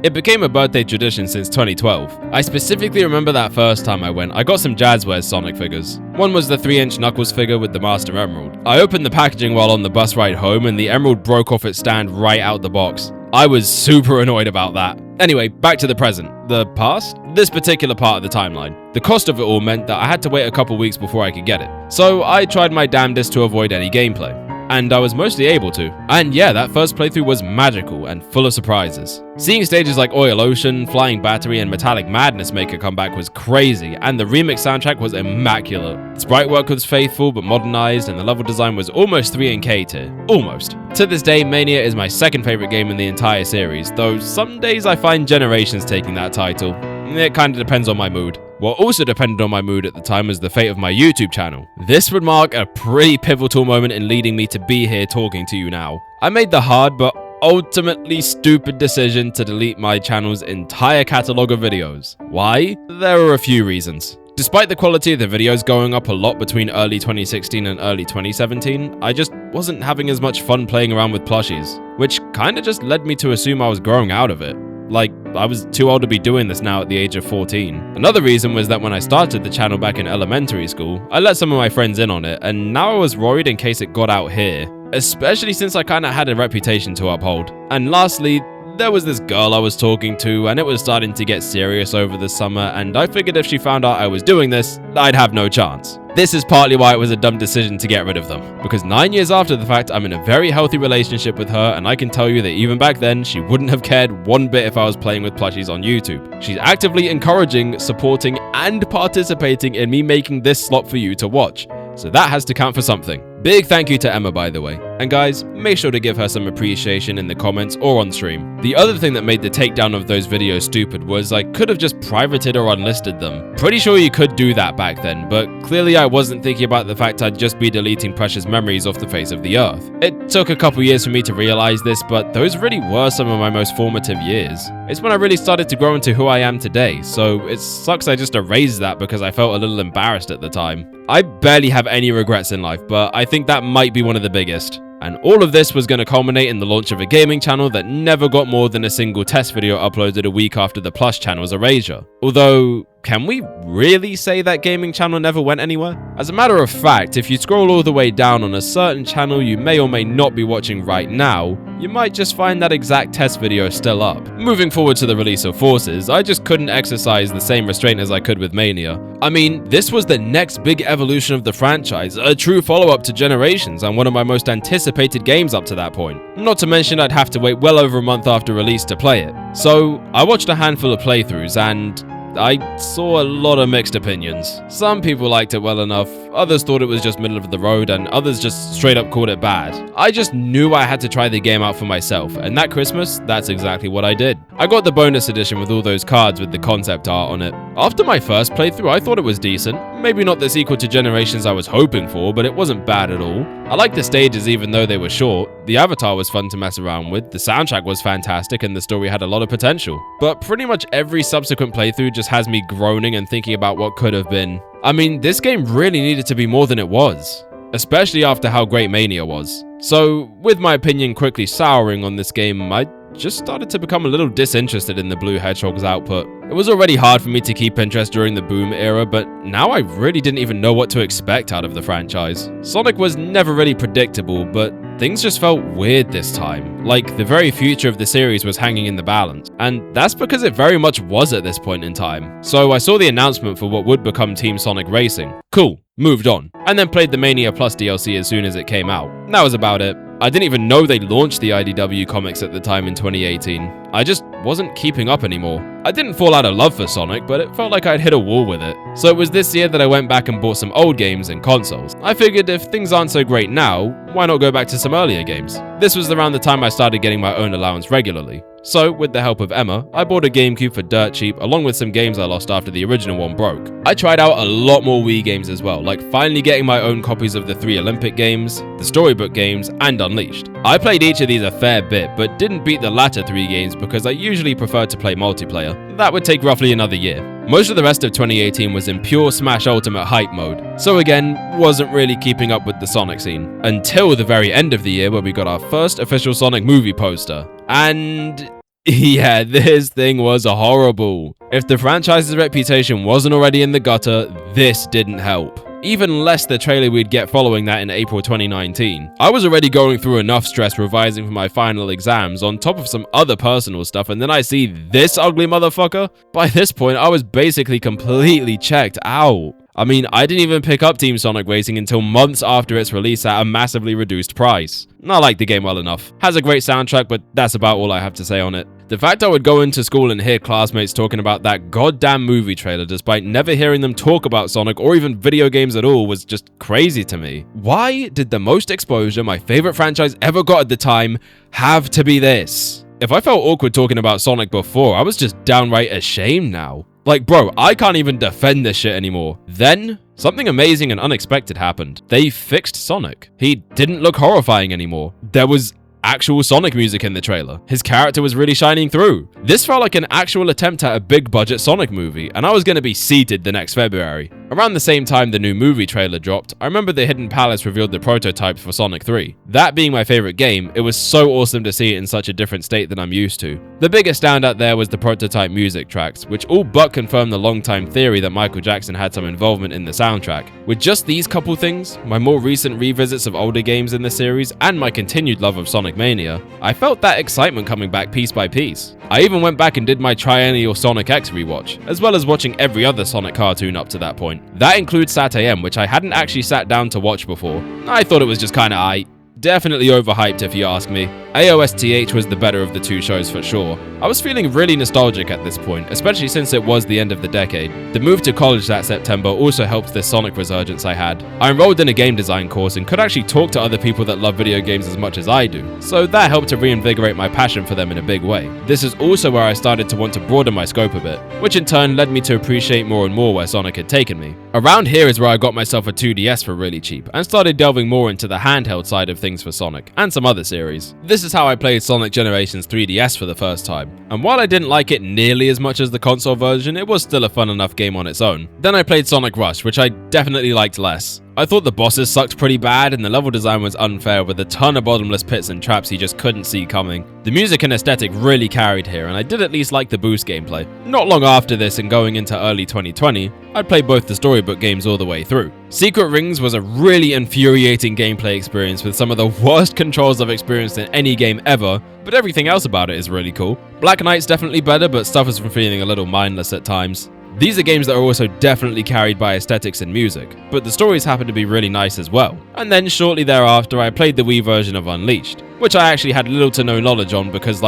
It became a birthday tradition since 2012. I specifically remember that first time I went, I got some Jazzwares Sonic figures. One was the 3-inch Knuckles figure with the Master Emerald. I opened the packaging while on the bus ride home and the emerald broke off its stand right out the box. I was super annoyed about that. Anyway, back to the present. The past? This particular part of the timeline. The cost of it all meant that I had to wait a couple weeks before I could get it. So I tried my damnedest to avoid any gameplay. And I was mostly able to. And yeah, that first playthrough was magical and full of surprises. Seeing stages like Oil Ocean, Flying Battery, and Metallic Madness make a comeback was crazy, and the remix soundtrack was immaculate. Sprite work was faithful but modernized, and the level design was almost 3 in K tier. Almost. To this day, Mania is my second favorite game in the entire series, though some days I find Generations taking that title. It kinda depends on my mood. What also depended on my mood at the time was the fate of my YouTube channel. This would mark a pretty pivotal moment in leading me to be here talking to you now. I made the hard but ultimately stupid decision to delete my channel's entire catalogue of videos. Why? There are a few reasons. Despite the quality of the videos going up a lot between early 2016 and early 2017, I just wasn't having as much fun playing around with plushies, which kinda just led me to assume I was growing out of it. Like, I was too old to be doing this now at the age of 14. Another reason was that when I started the channel back in elementary school, I let some of my friends in on it, and now I was worried in case it got out here. Especially since I kinda had a reputation to uphold. And lastly, there was this girl I was talking to, and it was starting to get serious over the summer, and I figured if she found out I was doing this, I'd have no chance. This is partly why it was a dumb decision to get rid of them, because 9 years after the fact, I'm in a very healthy relationship with her, and I can tell you that even back then, she wouldn't have cared one bit if I was playing with plushies on YouTube. She's actively encouraging, supporting, and participating in me making this slop for you to watch. So that has to count for something. Big thank you to Emma, by the way. And guys, make sure to give her some appreciation in the comments or on stream. The other thing that made the takedown of those videos stupid was I could have just privated or unlisted them. Pretty sure you could do that back then, but clearly I wasn't thinking about the fact I'd just be deleting precious memories off the face of the earth. It took a couple years for me to realize this, but those really were some of my most formative years. It's when I really started to grow into who I am today, so it sucks I just erased that because I felt a little embarrassed at the time. I barely have any regrets in life, but I think that might be one of the biggest. And all of this was going to culminate in the launch of a gaming channel that never got more than a single test video uploaded a week after the Plus channel's erasure. Although, can we really say that gaming channel never went anywhere? As a matter of fact, if you scroll all the way down on a certain channel you may or may not be watching right now, you might just find that exact test video still up. Moving forward to the release of Forces, I just couldn't exercise the same restraint as I could with Mania. I mean, this was the next big evolution of the franchise, a true follow-up to Generations and one of my most anticipated games up to that point. Not to mention I'd have to wait well over a month after release to play it. So, I watched a handful of playthroughs and I saw a lot of mixed opinions. Some people liked it well enough, others thought it was just middle of the road, and others just straight up called it bad. I just knew I had to try the game out for myself, and that Christmas, that's exactly what I did. I got the bonus edition with all those cards with the concept art on it. After my first playthrough, I thought it was decent. Maybe not the sequel to Generations I was hoping for, but it wasn't bad at all. I liked the stages even though they were short. The avatar was fun to mess around with, the soundtrack was fantastic, and the story had a lot of potential. But pretty much every subsequent playthrough just has me groaning and thinking about what could have been. I mean, this game really needed to be more than it was, especially after how great Mania was. So, with my opinion quickly souring on this game, I just started to become a little disinterested in the Blue Hedgehog's output. It was already hard for me to keep interest during the boom era, but now I really didn't even know what to expect out of the franchise. Sonic was never really predictable, but things just felt weird this time, like the very future of the series was hanging in the balance. And that's because it very much was at this point in time. So I saw the announcement for what would become Team Sonic Racing. Cool, moved on. And then played the Mania Plus DLC as soon as it came out. That was about it. I didn't even know they launched the IDW comics at the time in 2018. I just wasn't keeping up anymore. I didn't fall out of love for Sonic, but it felt like I'd hit a wall with it. So it was this year that I went back and bought some old games and consoles. I figured if things aren't so great now, why not go back to some earlier games? This was around the time I started getting my own allowance regularly. So, with the help of Emma, I bought a GameCube for dirt cheap along with some games I lost after the original one broke. I tried out a lot more Wii games as well, like finally getting my own copies of the 3 Olympic games, the Storybook games, and Unleashed. I played each of these a fair bit, but didn't beat the latter 3 games because I usually prefer to play multiplayer. That would take roughly another year. Most of the rest of 2018 was in pure Smash Ultimate hype mode, so again, wasn't really keeping up with the Sonic scene. Until the very end of the year where we got our first official Sonic movie poster. And yeah, this thing was horrible. If the franchise's reputation wasn't already in the gutter, this didn't help. Even less the trailer we'd get following that in April 2019. I was already going through enough stress revising for my final exams on top of some other personal stuff, and then I see this ugly motherfucker? By this point, I was basically completely checked out. I mean, I didn't even pick up Team Sonic Racing until months after its release at a massively reduced price. I like the game well enough. Has a great soundtrack, but that's about all I have to say on it. The fact I would go into school and hear classmates talking about that goddamn movie trailer despite never hearing them talk about Sonic or even video games at all was just crazy to me. Why did the most exposure my favorite franchise ever got at the time have to be this? If I felt awkward talking about Sonic before, I was just downright ashamed now. Like, bro, I can't even defend this shit anymore. Then, something amazing and unexpected happened. They fixed Sonic. He didn't look horrifying anymore. There was actual Sonic music in the trailer. His character was really shining through. This felt like an actual attempt at a big budget Sonic movie, and I was going to be seated the next February. Around the same time the new movie trailer dropped, I remember the Hidden Palace revealed the prototypes for Sonic 3. That being my favorite game, it was so awesome to see it in such a different state than I'm used to. The biggest standout there was the prototype music tracks, which all but confirmed the long-time theory that Michael Jackson had some involvement in the soundtrack. With just these couple things, my more recent revisits of older games in the series, and my continued love of Sonic Mania, I felt that excitement coming back piece by piece. I even went back and did my triennial Sonic X rewatch, as well as watching every other Sonic cartoon up to that point. That includes Sat AM, which I hadn't actually sat down to watch before. I thought it was just kinda aight. Definitely overhyped if you ask me. AOSTH was the better of the two shows for sure. I was feeling really nostalgic at this point, especially since it was the end of the decade. The move to college that September also helped this Sonic resurgence I had. I enrolled in a game design course and could actually talk to other people that love video games as much as I do, so that helped to reinvigorate my passion for them in a big way. This is also where I started to want to broaden my scope a bit, which in turn led me to appreciate more and more where Sonic had taken me. Around here is where I got myself a 2DS for really cheap, and started delving more into the handheld side of things for Sonic, and some other series. This is how I played Sonic Generations 3DS for the first time, and while I didn't like it nearly as much as the console version, it was still a fun enough game on its own. Then I played Sonic Rush, which I definitely liked less. I thought the bosses sucked pretty bad and the level design was unfair with a ton of bottomless pits and traps you just couldn't see coming. The music and aesthetic really carried here, and I did at least like the boost gameplay. Not long after this and going into early 2020, I'd played both the storybook games all the way through. Secret Rings was a really infuriating gameplay experience with some of the worst controls I've experienced in any game ever, but everything else about it is really cool. Black Knight's definitely better, but suffers from feeling a little mindless at times. These are games that are also definitely carried by aesthetics and music, but the stories happen to be really nice as well. And then shortly thereafter I played the Wii version of Unleashed, which I actually had little to no knowledge on because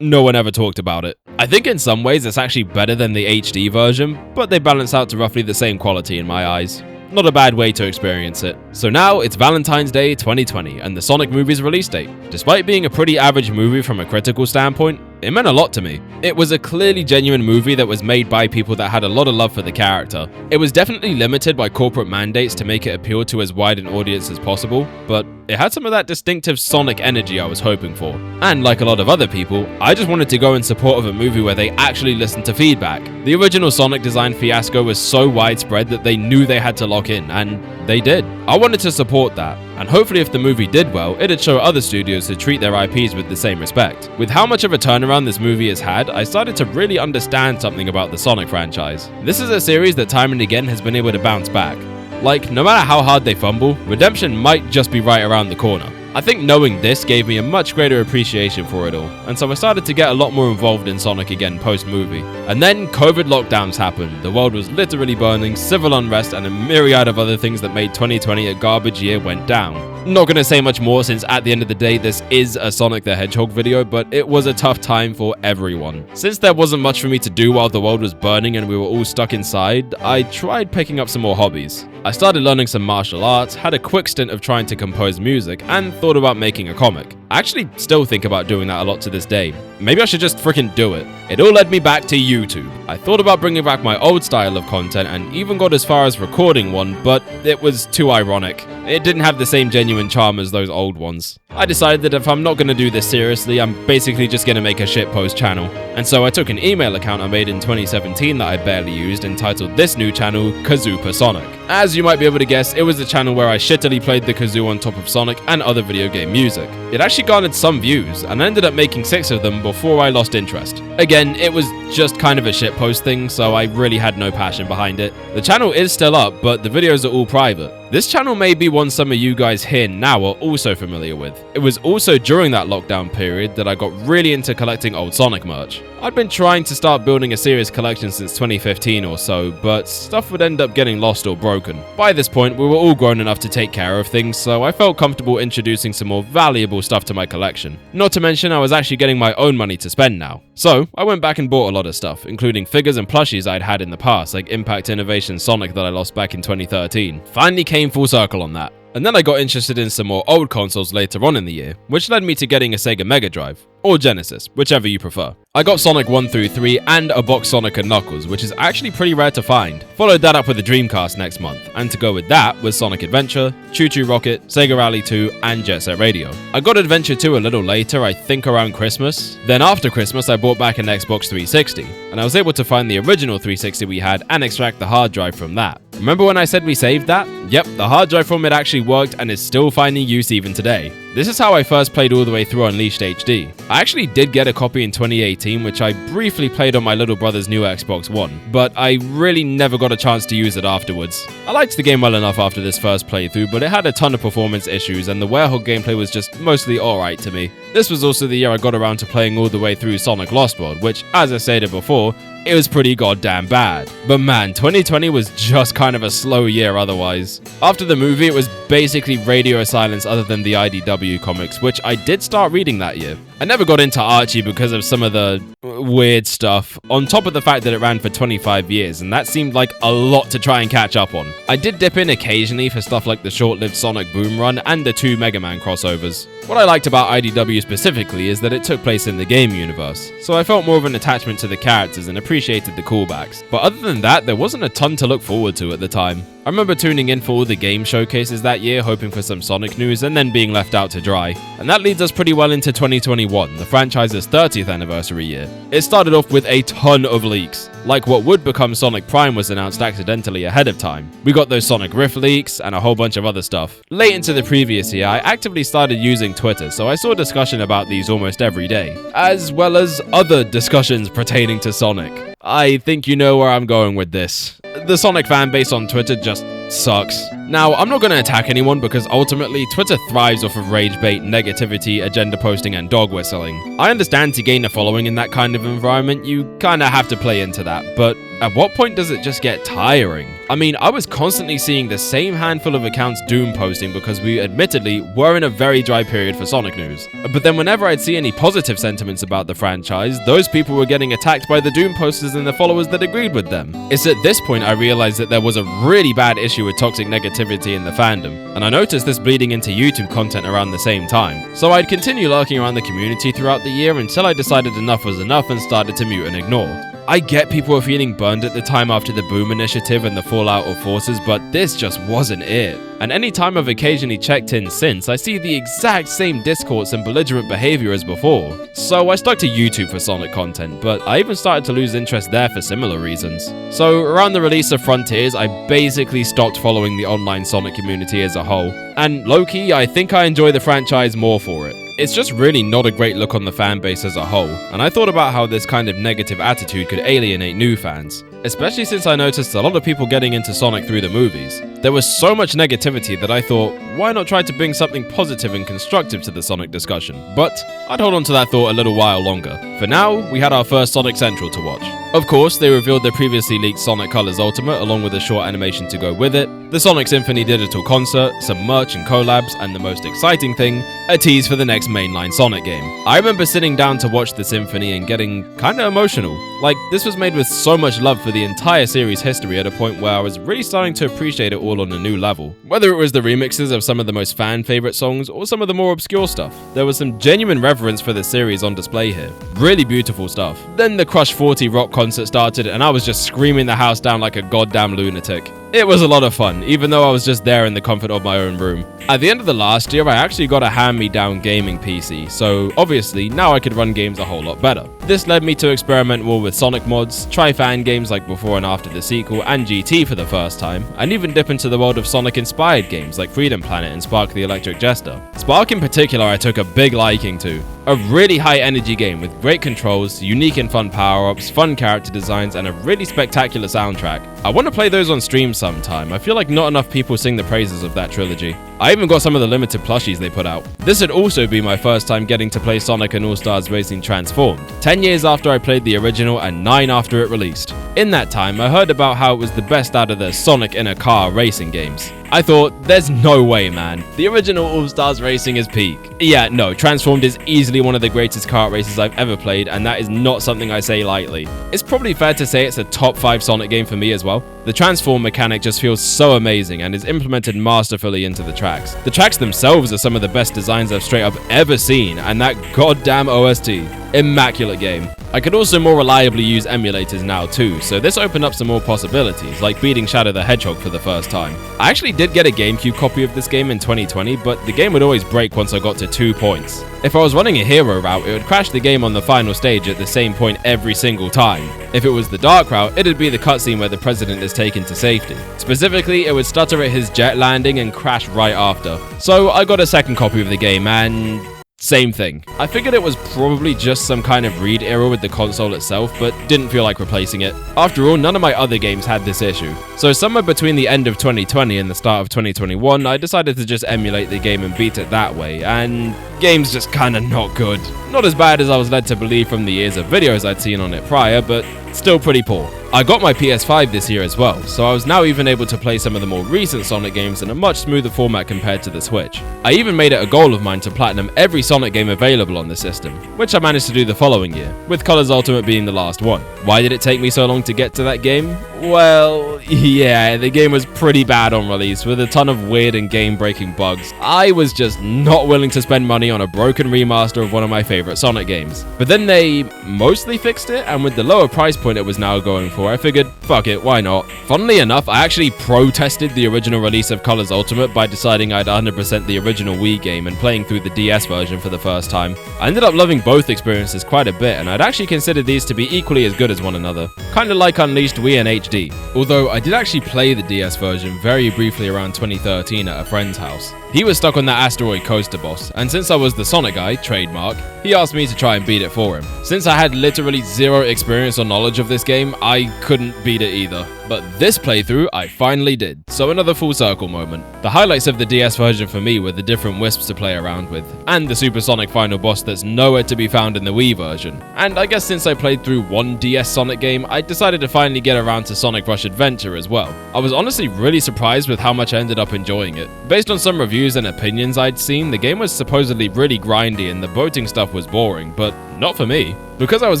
no one ever talked about it. I think in some ways it's actually better than the HD version, but they balance out to roughly the same quality in my eyes. Not a bad way to experience it. So now it's Valentine's Day 2020 and the Sonic movie's release date. Despite being a pretty average movie from a critical standpoint, it meant a lot to me. It was a clearly genuine movie that was made by people that had a lot of love for the character. It was definitely limited by corporate mandates to make it appeal to as wide an audience as possible, but it had some of that distinctive Sonic energy I was hoping for. And like a lot of other people, I just wanted to go in support of a movie where they actually listened to feedback. The original Sonic design fiasco was so widespread that they knew they had to lock in, and they did. I wanted to support that, and hopefully if the movie did well, it'd show other studios to treat their IPs with the same respect. With how much of a turnaround this movie has had, I started to really understand something about the Sonic franchise. This is a series that time and again has been able to bounce back. Like, no matter how hard they fumble, redemption might just be right around the corner. I think knowing this gave me a much greater appreciation for it all, and so I started to get a lot more involved in Sonic again post-movie. And then COVID lockdowns happened, the world was literally burning, civil unrest, and a myriad of other things that made 2020 a garbage year went down. Not gonna say much more since at the end of the day this is a Sonic the Hedgehog video, but it was a tough time for everyone. Since there wasn't much for me to do while the world was burning and we were all stuck inside, I tried picking up some more hobbies. I started learning some martial arts, had a quick stint of trying to compose music, and thought about making a comic. I actually still think about doing that a lot to this day. Maybe I should just freaking do it. It all led me back to YouTube. I thought about bringing back my old style of content and even got as far as recording one, but it was too ironic. It didn't have the same genuine charm as those old ones. I decided that if I'm not going to do this seriously, I'm basically just going to make a shitpost channel. And so I took an email account I made in 2017 that I barely used and titled this new channel Kazoopa Sonic. As you might be able to guess, it was a channel where I shittily played the kazoo on top of Sonic and other video game music. It actually garnered some views, and I ended up making 6 of them before I lost interest. Again, it was just kind of a shitpost thing, so I really had no passion behind it. The channel is still up, but the videos are all private. This channel may be one some of you guys here now are also familiar with. It was also during that lockdown period that I got really into collecting old Sonic merch. I'd been trying to start building a serious collection since 2015 or so, but stuff would end up getting lost or broken. By this point, we were all grown enough to take care of things, so I felt comfortable introducing some more valuable stuff to my collection. Not to mention, I was actually getting my own money to spend now. So, I went back and bought a lot of stuff, including figures and plushies I'd had in the past, like Impact Innovation Sonic that I lost back in 2013. Finally came full circle on that. And then I got interested in some more old consoles later on in the year, which led me to getting a Sega Mega Drive, or Genesis, whichever you prefer. I got Sonic 1 through 3 and a box Sonic & Knuckles, which is actually pretty rare to find. Followed that up with a Dreamcast next month, and to go with that was Sonic Adventure, Choo Choo Rocket, Sega Rally 2, and Jet Set Radio. I got Adventure 2 a little later, I think around Christmas. Then after Christmas, I bought back an Xbox 360, and I was able to find the original 360 we had and extract the hard drive from that. Remember when I said we saved that? Yep, the hard drive from it actually worked and is still finding use even today. This is how I first played all the way through Unleashed HD. I actually did get a copy in 2018, which I briefly played on my little brother's new Xbox One, but I really never got a chance to use it afterwards. I liked the game well enough after this first playthrough, but it had a ton of performance issues and the Werehog gameplay was just mostly alright to me. This was also the year I got around to playing all the way through Sonic Lost World, which, as I stated before, it was pretty goddamn bad. But man, 2020 was just kind of a slow year otherwise. After the movie, it was basically radio silence other than the IDW comics, which I did start reading that year. I never got into Archie because of some of the weird stuff, on top of the fact that it ran for 25 years, and that seemed like a lot to try and catch up on. I did dip in occasionally for stuff like the short-lived Sonic Boom Run and the 2 Mega Man crossovers. What I liked about IDW specifically is that it took place in the game universe, so I felt more of an attachment to the characters and appreciated the callbacks. But other than that, there wasn't a ton to look forward to at the time. I remember tuning in for all the game showcases that year, hoping for some Sonic news, and then being left out to dry. And that leads us pretty well into 2021, the franchise's 30th anniversary year. It started off with a ton of leaks. Like what would become Sonic Prime was announced accidentally ahead of time. We got those Sonic Rift leaks, and a whole bunch of other stuff. Late into the previous year, I actively started using Twitter, so I saw discussion about these almost every day, as well as other discussions pertaining to Sonic. I think you know where I'm going with this. The Sonic fanbase on Twitter just sucks. Now, I'm not going to attack anyone because ultimately Twitter thrives off of rage bait, negativity, agenda posting, and dog whistling. I understand to gain a following in that kind of environment, you kinda have to play into that, but at what point does it just get tiring? I mean, I was constantly seeing the same handful of accounts doom posting because we admittedly were in a very dry period for Sonic news. But then whenever I'd see any positive sentiments about the franchise, those people were getting attacked by the doom posters and the followers that agreed with them. It's at this point I realized that there was a really bad issue with toxic negativity in the fandom, and I noticed this bleeding into YouTube content around the same time. So I'd continue lurking around the community throughout the year until I decided enough was enough and started to mute and ignore. I get people were feeling burned at the time after the Boom Initiative and the fallout of Forces, but this just wasn't it. And any time I've occasionally checked in since, I see the exact same discourse and belligerent behavior as before. So I stuck to YouTube for Sonic content, but I even started to lose interest there for similar reasons. So around the release of Frontiers, I basically stopped following the online Sonic community as a whole. And low-key, I think I enjoy the franchise more for it. It's just really not a great look on the fanbase as a whole, and I thought about how this kind of negative attitude could alienate new fans, especially since I noticed a lot of people getting into Sonic through the movies. There was so much negativity that I thought, why not try to bring something positive and constructive to the Sonic discussion? But I'd hold on to that thought a little while longer. For now, we had our first Sonic Central to watch. Of course, they revealed the previously leaked Sonic Colors Ultimate along with a short animation to go with it, the Sonic Symphony digital concert, some merch and collabs, and the most exciting thing, a tease for the next mainline Sonic game. I remember sitting down to watch the Symphony and getting kinda emotional. Like, this was made with so much love for the entire series' history at a point where I was really starting to appreciate it all on a new level. Whether it was the remixes of some of the most fan-favorite songs or some of the more obscure stuff, there was some genuine reverence for the series on display here. Really beautiful stuff. Then the Crush 40 rock concert started and I was just screaming the house down like a goddamn lunatic. It was a lot of fun, even though I was just there in the comfort of my own room. At the end of the last year, I actually got a hand-me-down gaming PC, so obviously now I could run games a whole lot better. This led me to experiment more with Sonic mods, try fan games like Before and After the sequel and GT for the first time, and even dip into the world of Sonic-inspired games like Freedom Planet and Spark the Electric Jester. Spark in particular I took a big liking to. A really high-energy game with great controls, unique and fun power-ups, fun character designs, and a really spectacular soundtrack. I want to play those on stream sometime. I feel like not enough people sing the praises of that trilogy. I even got some of the limited plushies they put out. This would also be my first time getting to play Sonic and All-Stars Racing Transformed, 10 years after I played the original and 9 after it released. In that time, I heard about how it was the best out of the Sonic in a car racing games. I thought, there's no way, man. The original All-Stars Racing is peak. Yeah, no, Transformed is easily one of the greatest kart races I've ever played, and that is not something I say lightly. It's probably fair to say it's a top 5 Sonic game for me as well. The transform mechanic just feels so amazing and is implemented masterfully into the tracks. The tracks themselves are some of the best designs I've straight up ever seen, and that goddamn OST. Immaculate game. I could also more reliably use emulators now too, so this opened up some more possibilities, like beating Shadow the Hedgehog for the first time. I actually did get a GameCube copy of this game in 2020, but the game would always break once I got to 2 points. If I was running a hero route, it would crash the game on the final stage at the same point every single time. If it was the dark route, it'd be the cutscene where the president is taken to safety. Specifically, it would stutter at his jet landing and crash right after. So I got a second copy of the game and same thing. I figured it was probably just some kind of read error with the console itself, but didn't feel like replacing it. After all, none of my other games had this issue. So somewhere between the end of 2020 and the start of 2021, I decided to just emulate the game and beat it that way, and game's just kinda not good. Not as bad as I was led to believe from the years of videos I'd seen on it prior, but still pretty poor. I got my PS5 this year as well, so I was now even able to play some of the more recent Sonic games in a much smoother format compared to the Switch. I even made it a goal of mine to platinum every Sonic game available on the system, which I managed to do the following year, with Colors Ultimate being the last one. Why did it take me so long to get to that game? Well, yeah, the game was pretty bad on release, with a ton of weird and game-breaking bugs. I was just not willing to spend money on a broken remaster of one of my favorite Sonic games. But then they mostly fixed it, and with the lower price point it was now going for, I figured, fuck it, why not? Funnily enough, I actually protested the original release of Colors Ultimate by deciding I'd 100% the original Wii game and playing through the DS version for the first time. I ended up loving both experiences quite a bit, and I'd actually consider these to be equally as good as one another. Kinda like Unleashed Wii and HD. Although I did actually play the DS version very briefly around 2013 at a friend's house. He was stuck on that asteroid coaster boss, and since I was the Sonic guy, trademark, he asked me to try and beat it for him. Since I had literally zero experience or knowledge of this game, I couldn't beat it either. But this playthrough, I finally did, so another full circle moment. The highlights of the DS version for me were the different wisps to play around with, and the Supersonic final boss that's nowhere to be found in the Wii version. And I guess since I played through one DS Sonic game, I decided to finally get around to Sonic Rush Adventure as well. I was honestly really surprised with how much I ended up enjoying it. Based on some reviews and opinions I'd seen, the game was supposedly really grindy and the boating stuff was boring, but not for me. Because I was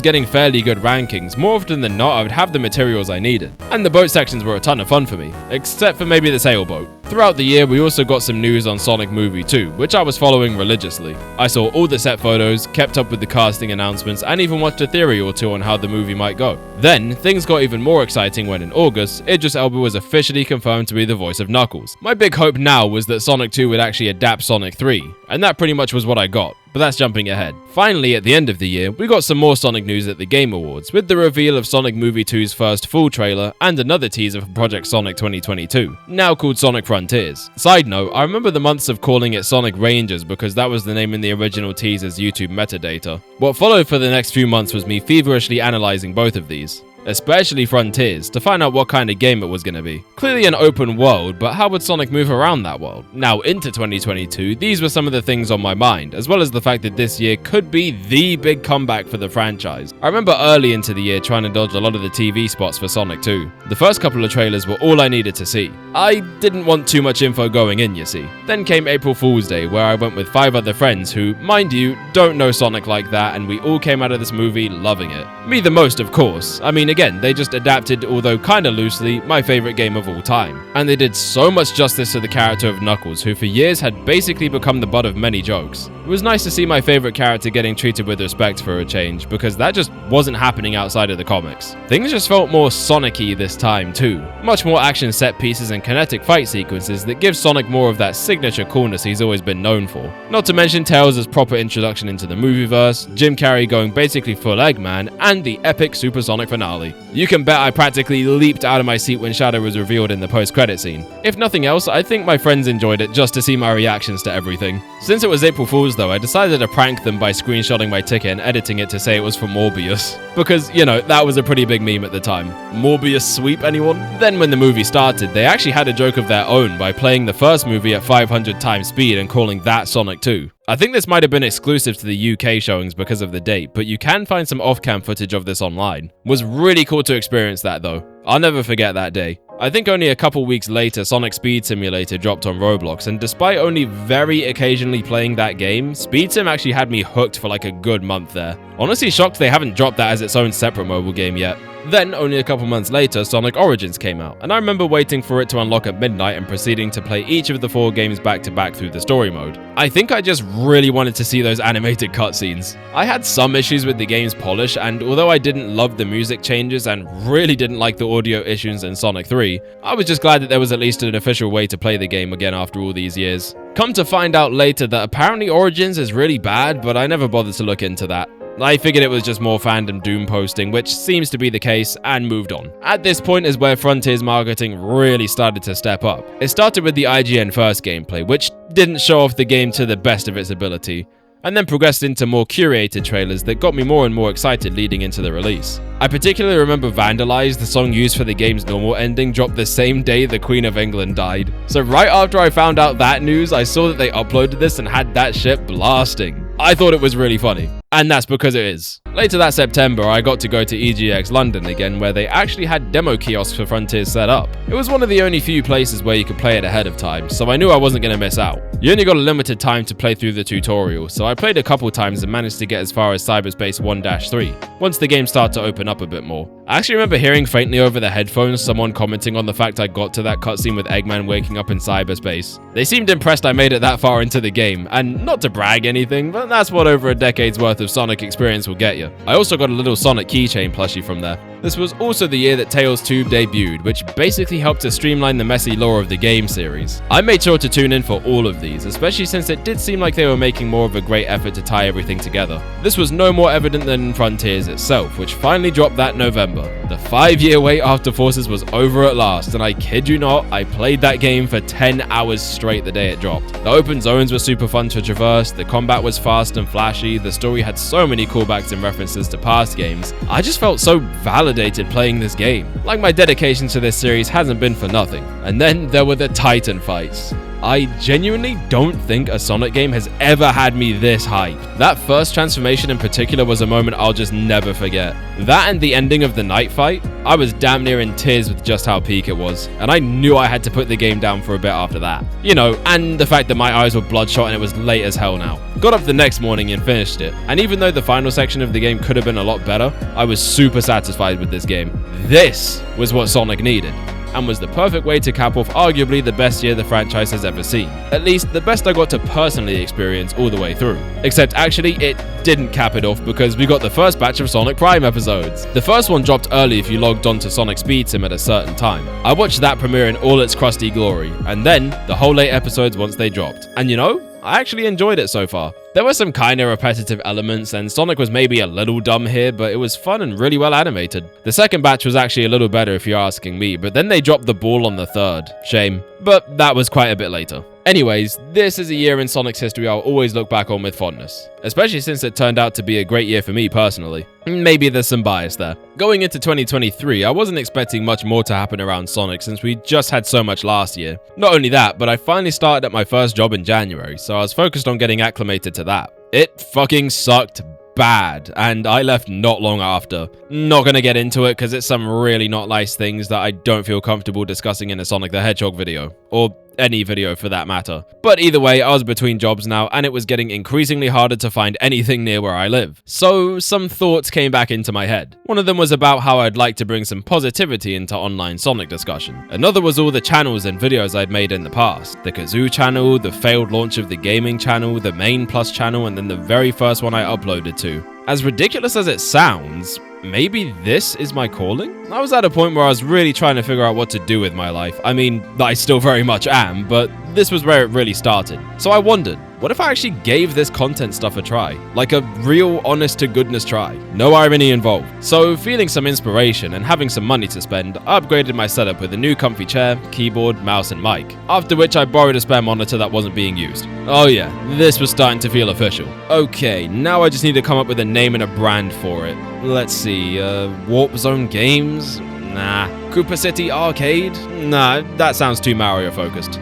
getting fairly good rankings, more often than not I would have the materials I needed. And the boat sections were a ton of fun for me, except for maybe the sailboat. Throughout the year, we also got some news on Sonic Movie 2, which I was following religiously. I saw all the set photos, kept up with the casting announcements, and even watched a theory or two on how the movie might go. Then, things got even more exciting when in August, Idris Elba was officially confirmed to be the voice of Knuckles. My big hope now was that Sonic 2 would actually adapt Sonic 3, and that pretty much was what I got. But that's jumping ahead. Finally, at the end of the year, we got some more Sonic news at the Game Awards, with the reveal of Sonic Movie 2's first full trailer and another teaser for Project Sonic 2022, now called Sonic Frontiers. Side note, I remember the months of calling it Sonic Rangers because that was the name in the original teaser's YouTube metadata. What followed for the next few months was me feverishly analysing both of these. especially Frontiers, to find out what kind of game it was going to be. Clearly an open world, but how would Sonic move around that world? Now into 2022, these were some of the things on my mind, as well as the fact that this year could be the big comeback for the franchise. I remember early into the year trying to dodge a lot of the TV spots for Sonic 2. The first couple of trailers were all I needed to see. I didn't want too much info going in, you see. Then came April Fool's Day, where I went with 5 other friends who, mind you, don't know Sonic like that, and we all came out of this movie loving it. Me the most, of course. I mean, again, they just adapted, although kinda loosely, my favorite game of all time. And they did so much justice to the character of Knuckles, who for years had basically become the butt of many jokes. It was nice to see my favorite character getting treated with respect for a change, because that just wasn't happening outside of the comics. Things just felt more Sonic-y this time too. Much more action set pieces and kinetic fight sequences that give Sonic more of that signature coolness he's always been known for. Not to mention Tails' proper introduction into the movieverse, Jim Carrey going basically full Eggman, and the epic supersonic finale. You can bet I practically leaped out of my seat when Shadow was revealed in the post-credit scene. If nothing else, I think my friends enjoyed it just to see my reactions to everything. Since it was April Fool's though, I decided to prank them by screenshotting my ticket and editing it to say it was for Morbius. Because, you know, that was a pretty big meme at the time. Morbius sweep, anyone? Then when the movie started, they actually had a joke of their own by playing the first movie at 500 times speed and calling that Sonic 2. I think this might have been exclusive to the UK showings because of the date, but you can find some off-cam footage of this online. Was really cool to experience that though. I'll never forget that day. I think only a couple weeks later, Sonic Speed Simulator dropped on Roblox, and despite only very occasionally playing that game, Speed Sim actually had me hooked for like a good month there. Honestly shocked they haven't dropped that as its own separate mobile game yet. Then, only a couple months later, Sonic Origins came out, and I remember waiting for it to unlock at midnight and proceeding to play each of the 4 games back to back through the story mode. I think I just really wanted to see those animated cutscenes. I had some issues with the game's polish, and although I didn't love the music changes and really didn't like the audio issues in Sonic 3, I was just glad that there was at least an official way to play the game again after all these years. Come to find out later that apparently Origins is really bad, but I never bothered to look into that. I figured it was just more fandom doom posting, which seems to be the case, and moved on. At this point is where Frontiers marketing really started to step up. It started with the IGN first gameplay, which didn't show off the game to the best of its ability, and then progressed into more curated trailers that got me more and more excited leading into the release. I particularly remember Vandalize, the song used for the game's normal ending, dropped the same day the Queen of England died. So right after I found out that news, I saw that they uploaded this and had that shit blasting. I thought it was really funny. And that's because it is. Later that September, I got to go to EGX London again, where they actually had demo kiosks for Frontiers set up. It was one of the only few places where you could play it ahead of time, so I knew I wasn't going to miss out. You only got a limited time to play through the tutorial, so I played a couple times and managed to get as far as Cyberspace 1-3, once the game started to open up a bit more. I actually remember hearing faintly over the headphones someone commenting on the fact I got to that cutscene with Eggman waking up in cyberspace. They seemed impressed I made it that far into the game, and not to brag anything, but that's what over a decade's worth of Sonic experience will get you. I also got a little Sonic keychain plushie from there. This was also the year that Tails 2 debuted, which basically helped to streamline the messy lore of the game series. I made sure to tune in for all of these, especially since it did seem like they were making more of a great effort to tie everything together. This was no more evident than in Frontiers itself, which finally dropped that November. The 5-year wait after Forces was over at last, and I kid you not, I played that game for 10 hours straight the day it dropped. The open zones were super fun to traverse, the combat was fast and flashy, the story had so many callbacks and references to past games. I just felt so validated playing this game. Like my dedication to this series hasn't been for nothing. And then there were the Titan fights. I genuinely don't think a Sonic game has ever had me this hyped. That first transformation in particular was a moment I'll just never forget. That and the ending of the night fight, I was damn near in tears with just how peak it was, and I knew I had to put the game down for a bit after that. You know, and the fact that my eyes were bloodshot and it was late as hell now. Got up the next morning and finished it, and even though the final section of the game could have been a lot better, I was super satisfied with this game. This was what Sonic needed, and was the perfect way to cap off arguably the best year the franchise has ever seen. At least, the best I got to personally experience all the way through. Except actually, it didn't cap it off because we got the first batch of Sonic Prime episodes. The first one dropped early if you logged on to Sonic Speed Sim at a certain time. I watched that premiere in all its crusty glory, and then the whole 8 episodes once they dropped. And you know, I actually enjoyed it so far. There were some kinda repetitive elements, and Sonic was maybe a little dumb here, but it was fun and really well animated. The second batch was actually a little better if you're asking me, but then they dropped the ball on the third. Shame. But that was quite a bit later. Anyways, this is a year in Sonic's history I'll always look back on with fondness, especially since it turned out to be a great year for me personally. Maybe there's some bias there. Going into 2023, I wasn't expecting much more to happen around Sonic since we just had so much last year. Not only that, but I finally started at my first job in January, so I was focused on getting acclimated to that. It fucking sucked bad, and I left not long after. Not gonna get into it because it's some really not nice things that I don't feel comfortable discussing in a Sonic the Hedgehog video, or any video for that matter. But either way, I was between jobs now, and it was getting increasingly harder to find anything near where I live. So some thoughts came back into my head. One of them was about how I'd like to bring some positivity into online Sonic discussion. Another was all the channels and videos I'd made in the past. The Kazoo channel, the failed launch of the gaming channel, the main plus channel, and then the very first one I uploaded to. As ridiculous as it sounds, maybe this is my calling? I was at a point where I was really trying to figure out what to do with my life. I mean, I still very much am, but this was where it really started. So I wondered, what if I actually gave this content stuff a try? Like a real honest-to-goodness try. No irony involved. So feeling some inspiration and having some money to spend, I upgraded my setup with a new comfy chair, keyboard, mouse and mic. After which I borrowed a spare monitor that wasn't being used. Oh yeah, this was starting to feel official. Okay, now I just need to come up with a name and a brand for it. Let's see, Warp Zone Games? Nah. Koopa City Arcade? Nah, that sounds too Mario focused.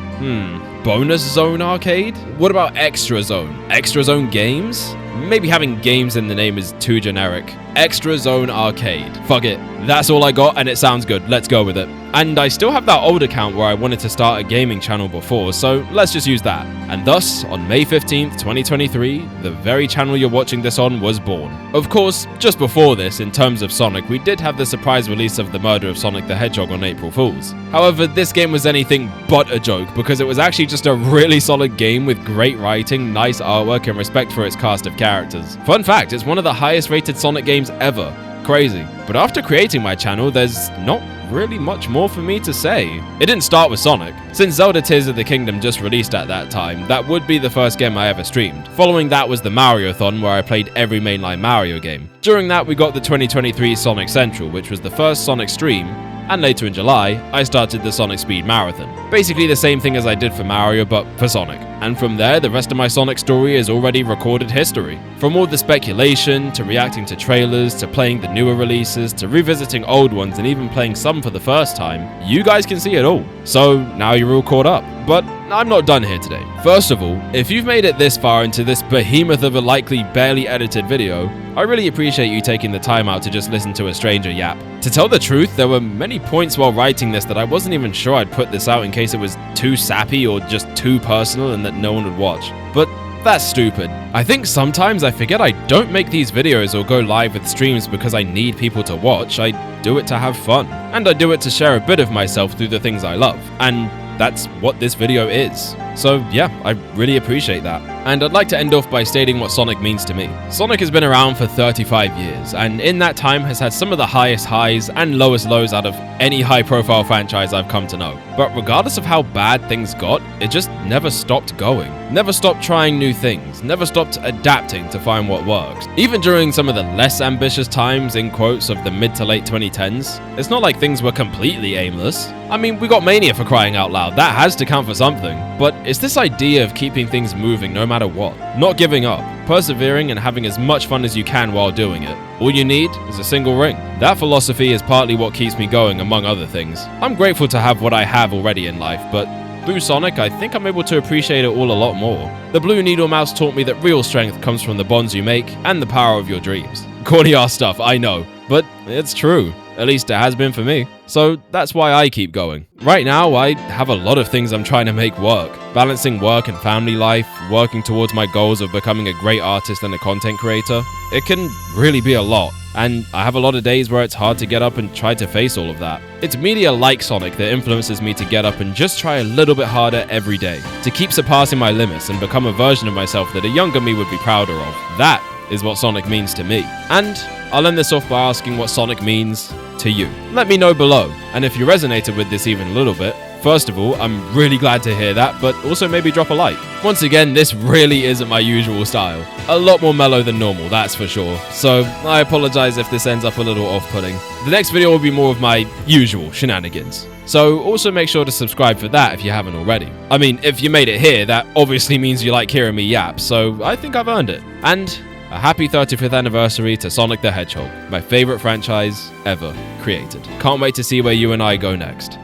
Bonus Zone Arcade? What about Extra Zone? Extra Zone Games? Maybe having games in the name is too generic. Extra Zone Arcade. Fuck it. That's all I got and it sounds good. Let's go with it. And I still have that old account where I wanted to start a gaming channel before, so let's just use that. And thus, on May 15th, 2023, the very channel you're watching this on was born. Of course, just before this, in terms of Sonic, we did have the surprise release of The Murder of Sonic the Hedgehog on April Fools. However, this game was anything but a joke because it was actually just a really solid game with great writing, nice artwork, and respect for its cast of characters. Fun fact, it's one of the highest rated Sonic games ever. Crazy. But after creating my channel, there's not really much more for me to say. It didn't start with Sonic. Since Zelda Tears of the Kingdom just released at that time, that would be the first game I ever streamed. Following that was the Mario-thon, where I played every mainline Mario game. During that, we got the 2023 Sonic Central, which was the first Sonic stream, and later in July, I started the Sonic Speed Marathon. Basically the same thing as I did for Mario, but for Sonic. And from there, the rest of my Sonic story is already recorded history. From all the speculation, to reacting to trailers, to playing the newer releases, to revisiting old ones and even playing some for the first time, you guys can see it all. So now you're all caught up. But I'm not done here today. First of all, if you've made it this far into this behemoth of a likely barely edited video, I really appreciate you taking the time out to just listen to a stranger yap. To tell the truth, there were many points while writing this that I wasn't even sure I'd put this out in case it was too sappy or just too personal and that no one would watch. But that's stupid. I think sometimes I forget I don't make these videos or go live with streams because I need people to watch. I do it to have fun. And I do it to share a bit of myself through the things I love. And that's what this video is. So yeah, I really appreciate that. And I'd like to end off by stating what Sonic means to me. Sonic has been around for 35 years, and in that time has had some of the highest highs and lowest lows out of any high-profile franchise I've come to know. But regardless of how bad things got, it just never stopped going. Never stopped trying new things, never stopped adapting to find what works. Even during some of the less ambitious times, in quotes, of the mid to late 2010s, it's not like things were completely aimless. I mean, we got Mania for crying out loud, that has to count for something. But it's this idea of keeping things moving no matter what. Not giving up, persevering and having as much fun as you can while doing it. All you need is a single ring. That philosophy is partly what keeps me going, among other things. I'm grateful to have what I have already in life, but through Sonic, I think I'm able to appreciate it all a lot more. The Blue Needle Mouse taught me that real strength comes from the bonds you make and the power of your dreams. Corny ass stuff, I know, but it's true. At least it has been for me. So that's why I keep going. Right now, I have a lot of things I'm trying to make work. Balancing work and family life, working towards my goals of becoming a great artist and a content creator. It can really be a lot. And I have a lot of days where it's hard to get up and try to face all of that. It's media like Sonic that influences me to get up and just try a little bit harder every day. To keep surpassing my limits and become a version of myself that a younger me would be prouder of. That is what Sonic means to me. And I'll end this off by asking what Sonic means to you. Let me know below, and if you resonated with this even a little bit, First of all, I'm really glad to hear that, but also maybe drop a like. Once again, this really isn't my usual style. A lot more mellow than normal, that's for sure. So I apologize if this ends up a little off-putting. The next video will be more of my usual shenanigans. So also make sure to subscribe for that if you haven't already. I mean, if you made it here, that obviously means you like hearing me yap, so I think I've earned it. And a happy 35th anniversary to Sonic the Hedgehog, my favorite franchise ever created. Can't wait to see where you and I go next.